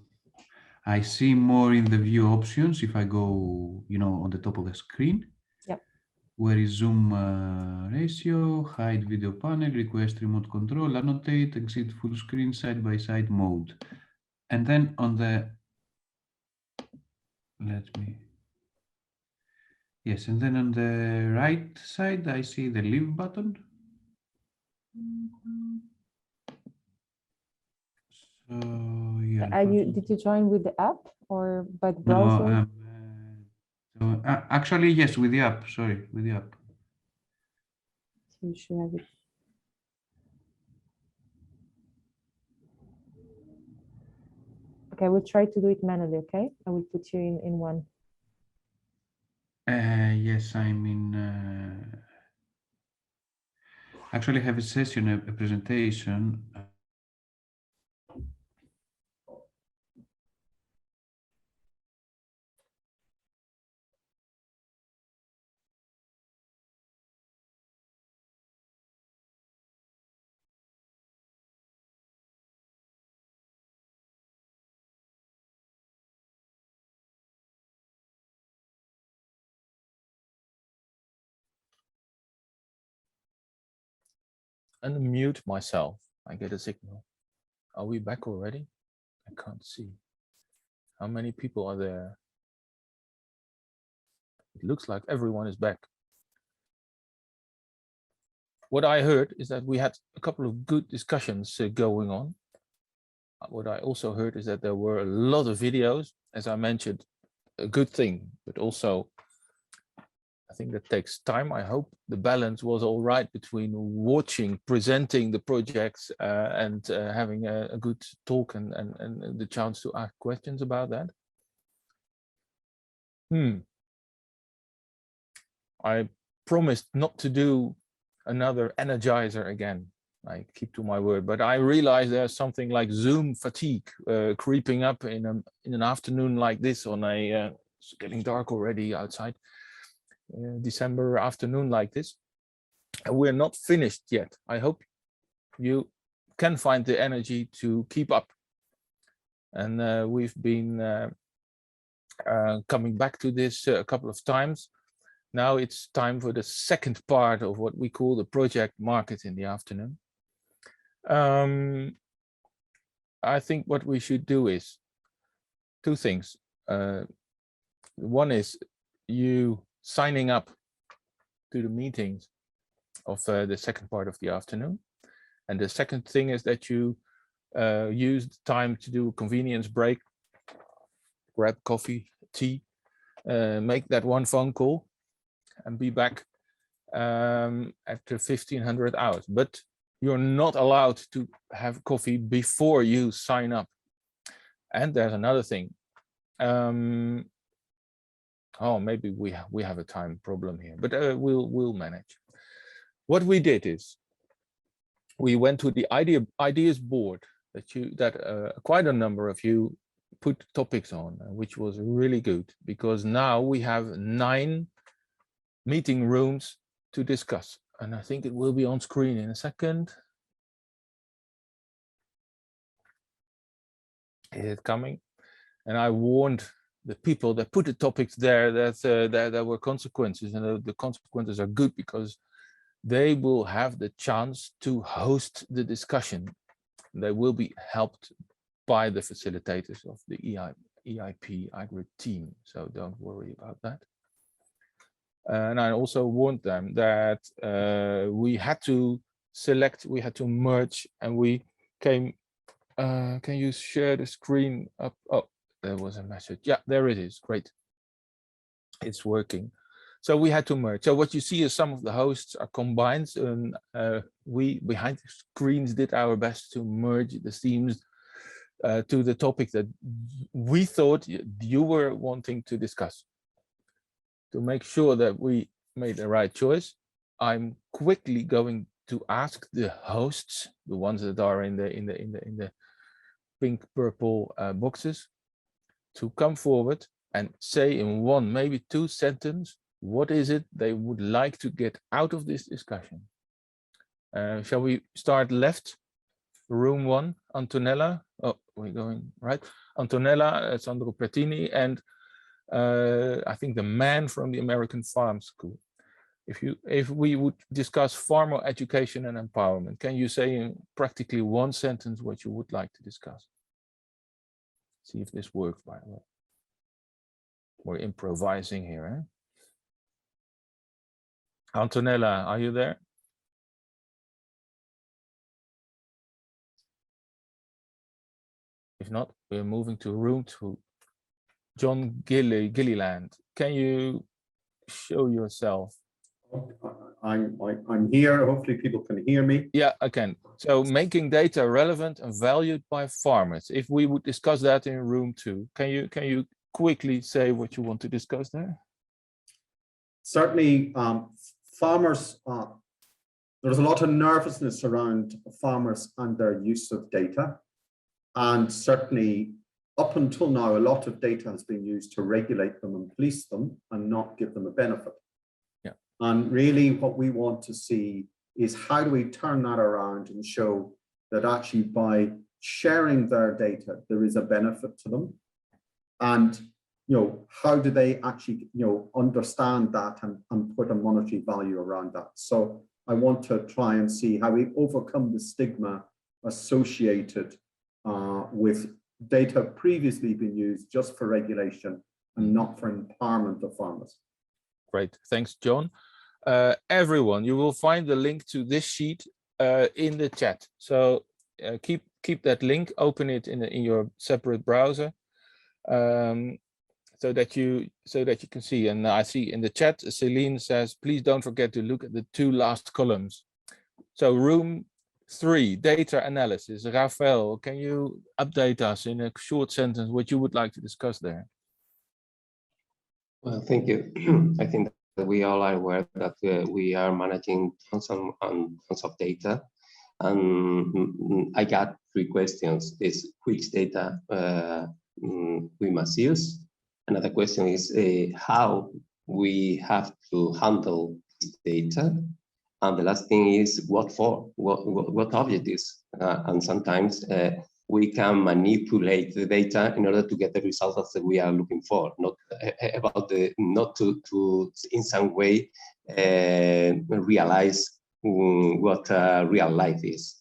I see more in the view options. If I go, on the top of the screen. Where is zoom ratio, hide video panel, request remote control, annotate, exit full screen, side-by-side mode. And then on the, and then on the right side, I see the leave button. So, yeah. Did you join with the app or by the browser? No, actually, yes, with the app. Sorry, with the app. So you should have it. Okay, we'll try to do it manually. Okay, I will put you in one. Yes, I'm in. Actually, I have a session, a presentation. Unmute myself. I get a signal. Are we back already? I can't see. How many people are there? It looks like everyone is back. What I heard is that we had a couple of good discussions going on. What I also heard is that there were a lot of videos, as I mentioned, a good thing, but also I think that takes time. I hope the balance was all right between watching, presenting the projects and having a good talk and the chance to ask questions about that. I promised not to do another energizer again. I keep to my word, but I realize there's something like Zoom fatigue creeping up in an afternoon like this on a, it's getting dark already outside. December afternoon like this, and we're not finished yet. I hope you can find the energy to keep up, and we've been coming back to this a couple of times. Now it's time for the second part of what we call the project market in the afternoon. I think what we should do is 2 things. One is you signing up to the meetings of the second part of the afternoon. And the second thing is that you use the time to do a convenience break, grab coffee, tea, make that one phone call and be back after 1500 hours. But you're not allowed to have coffee before you sign up. And there's another thing. Oh, maybe we have a time problem here, but we'll manage. what we did is we went to the ideas board that quite a number of you put topics on, which was really good, because now we have 9 meeting rooms to discuss, and I think it will be on screen in a second. Is it coming? And I warned the people that put the topics there that there were consequences, and the consequences are good because they will have the chance to host the discussion. They will be helped by the facilitators of the EIP-AGRI team, so don't worry about that. And I also warned them that we had to select, we had to merge, and we came. Can you share the screen up? Oh, there was a message. Yeah, there it is. Great. It's working. So we had to merge. So what you see is some of the hosts are combined, and we behind the screens did our best to merge the themes to the topic that we thought you were wanting to discuss. To make sure that we made the right choice, I'm quickly going to ask the hosts, the ones that are in the pink purple boxes, to come forward and say in 1, maybe 2 sentences, what is it they would like to get out of this discussion? Shall we start left? Room 1, Antonella. Oh, we're going right. Antonella, Sandro Pertini, and I think the man from the American Farm School. If we would discuss farmer education and empowerment, can you say in practically 1 sentence what you would like to discuss? See if this works, by the way. We're improvising here, eh? Antonella, are you there? If not, we're moving to room 2. John Gilliland, can you show yourself? I'm here. Hopefully people can hear me. Yeah, I can. So making data relevant and valued by farmers. If we would discuss that in room 2, can you quickly say what you want to discuss there? Certainly, farmers, there's a lot of nervousness around farmers and their use of data. And certainly up until now, a lot of data has been used to regulate them and police them and not give them a benefit. Yeah. And really what we want to see is how do we turn that around and show that actually by sharing their data, there is a benefit to them. And how do they actually understand that and put a monetary value around that? So I want to try and see how we overcome the stigma associated with data previously being used just for regulation and not for empowerment of farmers. Great, thanks, John. Everyone, you will find the link to this sheet in the chat. So keep that link, open it in your separate browser, so that you can see. And I see in the chat, Celine says, please don't forget to look at the 2 last columns. So room 3, data analysis. Rafael, can you update us in a short sentence what you would like to discuss there? Well, thank you. I think that we all are aware that we are managing tons and tons of data. And I got 3 questions. Is which data we must use? Another question is how we have to handle this data. And the last thing is what for, what objectives, and sometimes we can manipulate the data in order to get the results that we are looking for, not to in some way realize what real life is.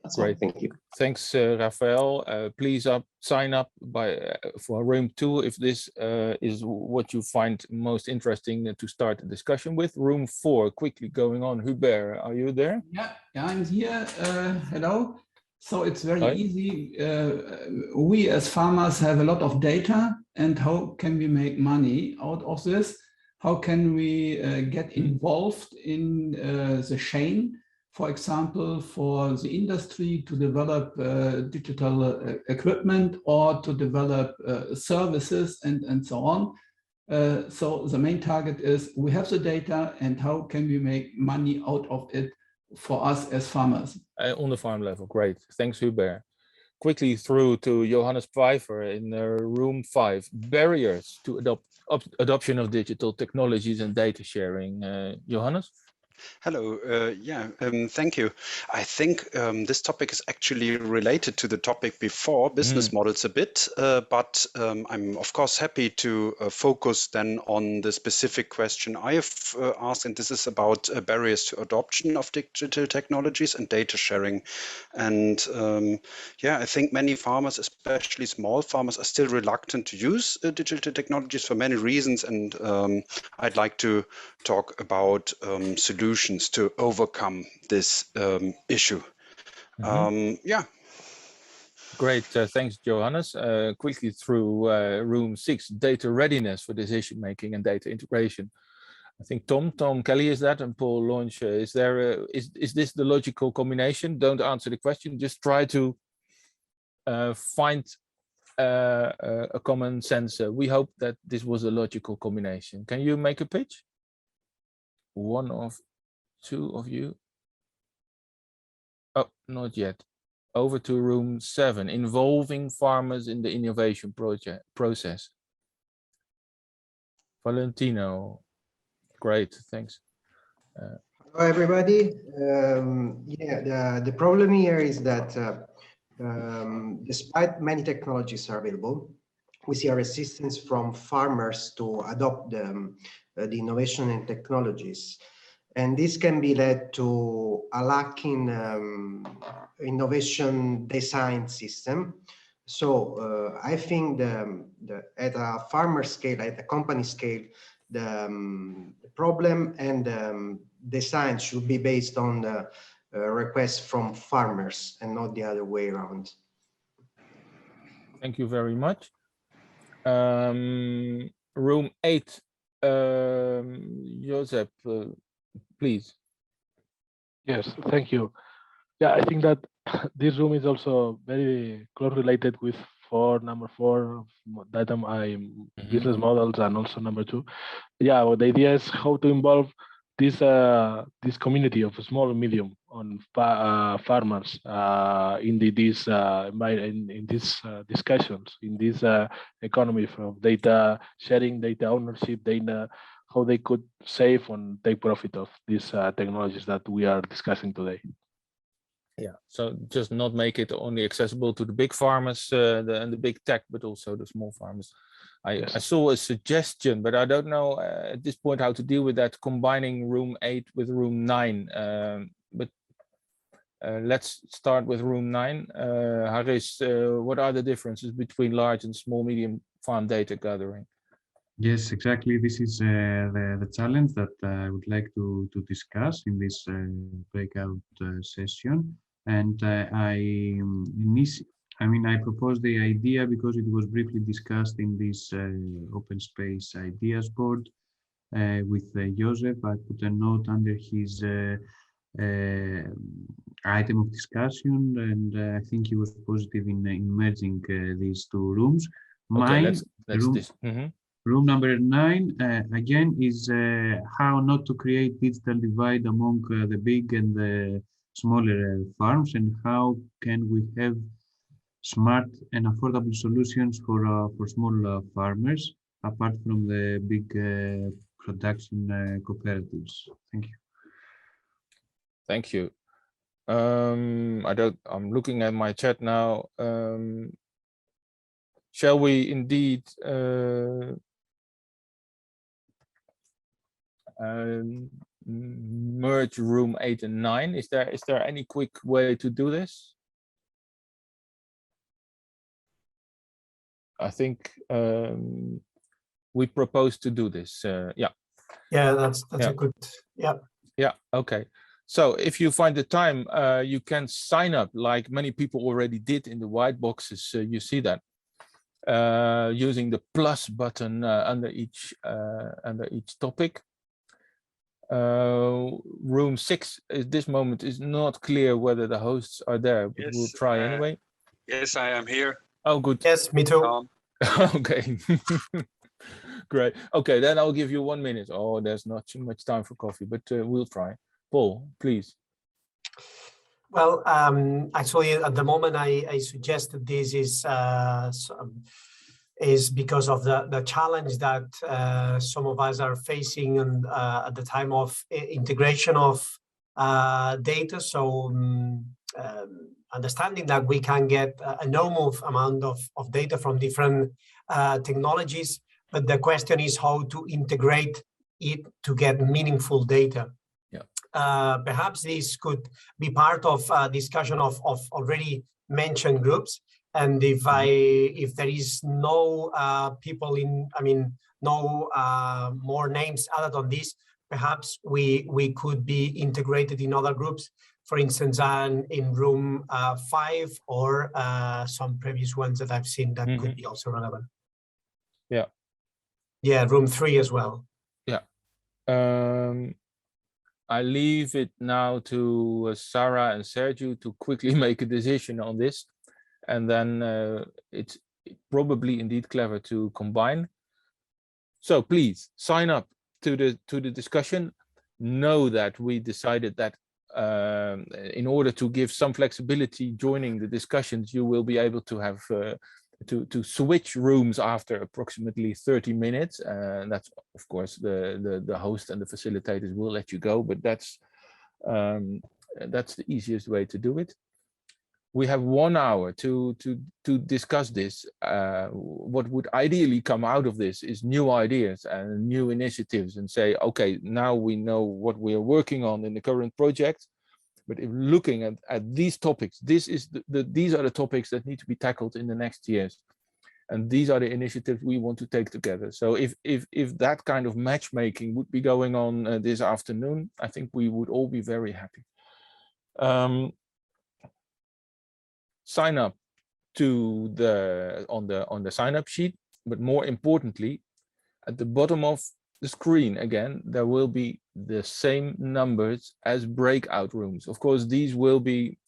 That's Great, all. Thank you. Thanks, Rafael. Please sign up for room 2 if this is what you find most interesting to start a discussion with. Room 4, quickly going on. Hubert, are you there? Yeah, I'm here. Hello. So it's very easy. We as farmers have a lot of data, and how can we make money out of this? How can we get involved in the chain? For example, for the industry to develop digital equipment or to develop services and so on. So the main target is we have the data and how can we make money out of it for us as farmers. On the farm level, great. Thanks, Hubert. Quickly through to Johannes Pfeiffer in room 5. Barriers to adoption of digital technologies and data sharing. Johannes? Hello, thank you. I think this topic is actually related to the topic before, business models a bit, but I'm of course happy to focus then on the specific question I have asked, and this is about barriers to adoption of digital technologies and data sharing. And I think many farmers, especially small farmers, are still reluctant to use digital technologies for many reasons, and I'd like to talk about solutions to overcome this issue. Great, thanks, Johannes. Quickly through room 6, data readiness for decision making and data integration. I think Tom Kelly is that, and Paul Launch. Is this the logical combination? Don't answer the question. Just try to find a common sense. We hope that this was a logical combination. Can you make a pitch? One of two of you. Oh, not yet. Over to room 7, involving farmers in the innovation process. Valentino, great, thanks. Hello, everybody. The problem here is that despite many technologies are available, we see a resistance from farmers to adopt the innovation and technologies. And this can be led to a lack in innovation design system. So I think at a farmer scale, at a company scale, the problem and design should be based on the requests from farmers and not the other way around. Thank you very much. Room 8, Josep, please. Yes, thank you. Yeah, I think that this room is also very close related with number 4 data business models, and also number 2. Yeah, well, the idea is how to involve this community of small and medium on farmers in these discussions, in this economy of data sharing, data ownership, data, how they could save and take profit of these technologies that we are discussing today. Yeah, so just not make it only accessible to the big farmers and the big tech, but also the small farmers. I saw a suggestion, but I don't know at this point how to deal with that, combining room 8 with room 9. But let's start with room 9. Haris, what are the differences between large and small medium farm data gathering? Yes, exactly. This is the challenge that I would like to discuss in this breakout session. And I proposed the idea because it was briefly discussed in this open space ideas board with Joseph. I put a note under his item of discussion, and I think he was positive in merging these two rooms. Room number 9, again, is how not to create digital divide among the big and the smaller farms, and how can we have smart and affordable solutions for small farmers, apart from the big production cooperatives. Thank you. Thank you. I'm looking at my chat now. Shall we indeed merge room 8 and 9? Is there any quick way to do this? I think we propose to do this. Yeah, that's a good. Yeah, okay. So if you find the time, you can sign up like many people already did in the white boxes. You see that using the plus button under each topic. Room 6 at this moment is not clear whether the hosts are there, but we'll try anyway. Yes, I am here. Oh, good. Yes, me too. Okay. Great. Okay, then I'll give you 1 minute. Oh, there's not too much time for coffee, but we'll try. Paul, please. Well, actually, at the moment, I suggest that this is because of the challenge that some of us are facing and at the time of integration of data. So understanding that we can get an enormous amount of data from different technologies, but the question is how to integrate it to get meaningful data. Perhaps this could be part of a discussion of already mentioned groups. And if there is no people in, no more names other than this, perhaps we could be integrated in other groups, for instance, in room 5 or some previous ones that I've seen that could be also relevant. Yeah. Yeah, room 3 as well. Yeah. I leave it now to Sarah and Sergio to quickly make a decision on this. And then it's probably indeed clever to combine. So please sign up to the discussion. Know that we decided that in order to give some flexibility joining the discussions, you will be able to have to switch rooms after approximately 30 minutes. And that's, of course, the host and the facilitators will let you go, but that's the easiest way to do it. We have 1 hour to discuss this. What would ideally come out of this is new ideas and new initiatives, and say, okay, now we know what we are working on in the current project. But if looking at these topics, these are the topics that need to be tackled in the next years, and these are the initiatives we want to take together. So if that kind of matchmaking would be going on this afternoon, I think we would all be very happy. Sign up to on the sign up sheet, but more importantly, at the bottom of the screen again, there will be the same numbers as breakout rooms. Of course, these will be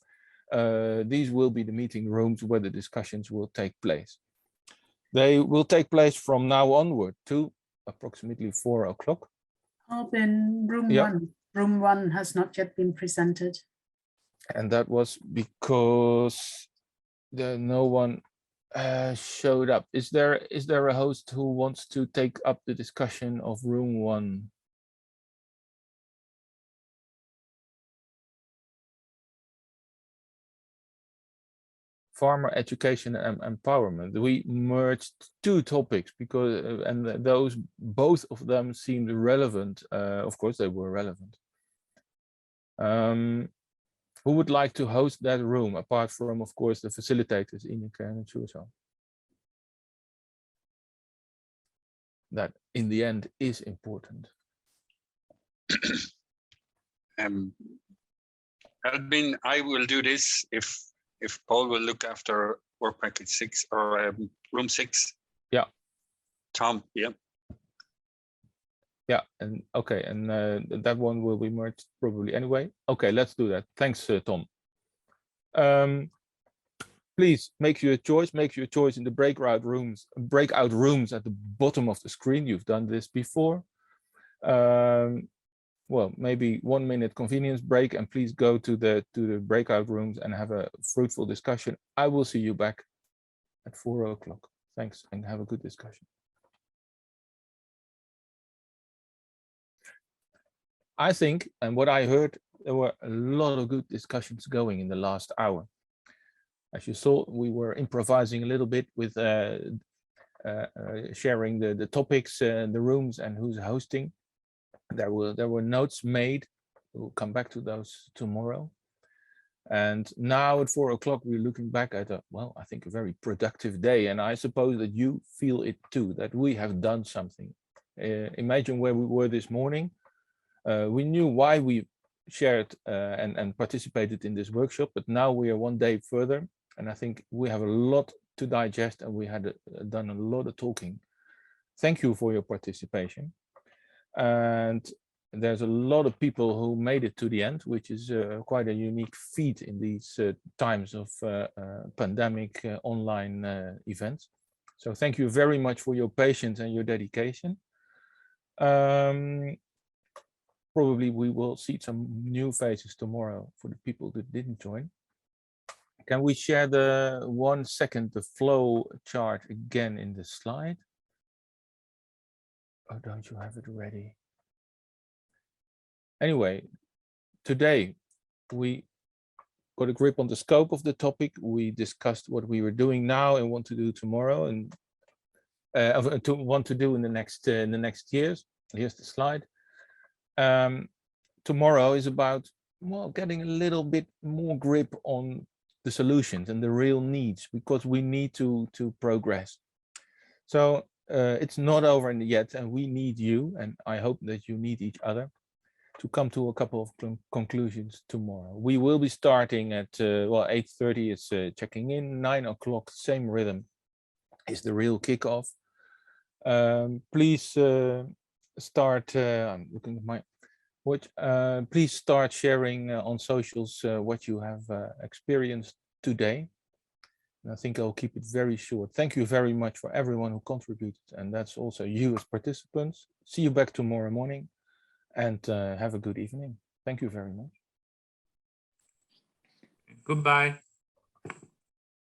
the meeting rooms where the discussions will take place. They will take place from now onward to approximately 4 o'clock. Albin, room one has not yet been presented. And that was because no one showed up. Is there a host who wants to take up the discussion of room 1? Farmer education and empowerment. We merged 2 topics because and both of them seemed relevant. Of course, they were relevant. Who would like to host that room, apart from, of course, the facilitators, Anna-Carin and Jürgen? That, in the end, is important. Albin, I will do this if Paul will look after work package 6 or room 6. Yeah. Tom, yeah. Yeah, and okay, and that one will be merged probably anyway. Okay, let's do that. Thanks, Tom. Please make your choice. Make your choice in the breakout rooms at the bottom of the screen. You've done this before. Well, maybe 1 minute convenience break, and please go to the breakout rooms and have a fruitful discussion. I will see you back at 4 o'clock. Thanks, and have a good discussion. I think, and what I heard, there were a lot of good discussions going in the last hour. As you saw, we were improvising a little bit with sharing the topics, the rooms, and who's hosting. There were notes made. We'll come back to those tomorrow. And now at 4 o'clock, we're looking back at I think a very productive day. And I suppose that you feel it too, that we have done something. Imagine where we were this morning. We knew why we shared and participated in this workshop, but now we are 1 day further, and I think we have a lot to digest, and we had done a lot of talking. Thank you for your participation. And there's a lot of people who made it to the end, which is quite a unique feat in these times of pandemic online events. So thank you very much for your patience and your dedication. Probably we will see some new faces tomorrow for the people that didn't join. Can we share the 1 second, the flow chart again in the slide? Oh, don't you have it ready? Anyway, today we got a grip on the scope of the topic. We discussed what we were doing now and want to do tomorrow, and want to do in the next years. Here's the slide. Tomorrow is about, well, getting a little bit more grip on the solutions and the real needs, because we need to progress. So it's not over yet, and we need you, and I hope that you need each other to come to a couple of conclusions tomorrow. We will be starting at 8:30 is checking in, 9 o'clock, same rhythm is the real kickoff. Please start, I'm looking at my watch, please start sharing on socials what you have experienced today. And I think I'll keep it very short. Thank you very much for everyone who contributed, and that's also you as participants. See you back tomorrow morning, and have a good evening. Thank you very much. Goodbye.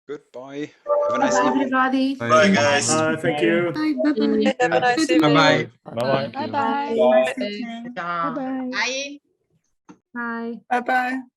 Goodbye. Have a nice evening. Everybody. Bye, guys. Thank you. Bye-bye. Have a nice evening. Bye-bye. Bye-bye. Bye-bye. Bye. Bye-bye. Bye. Bye-bye.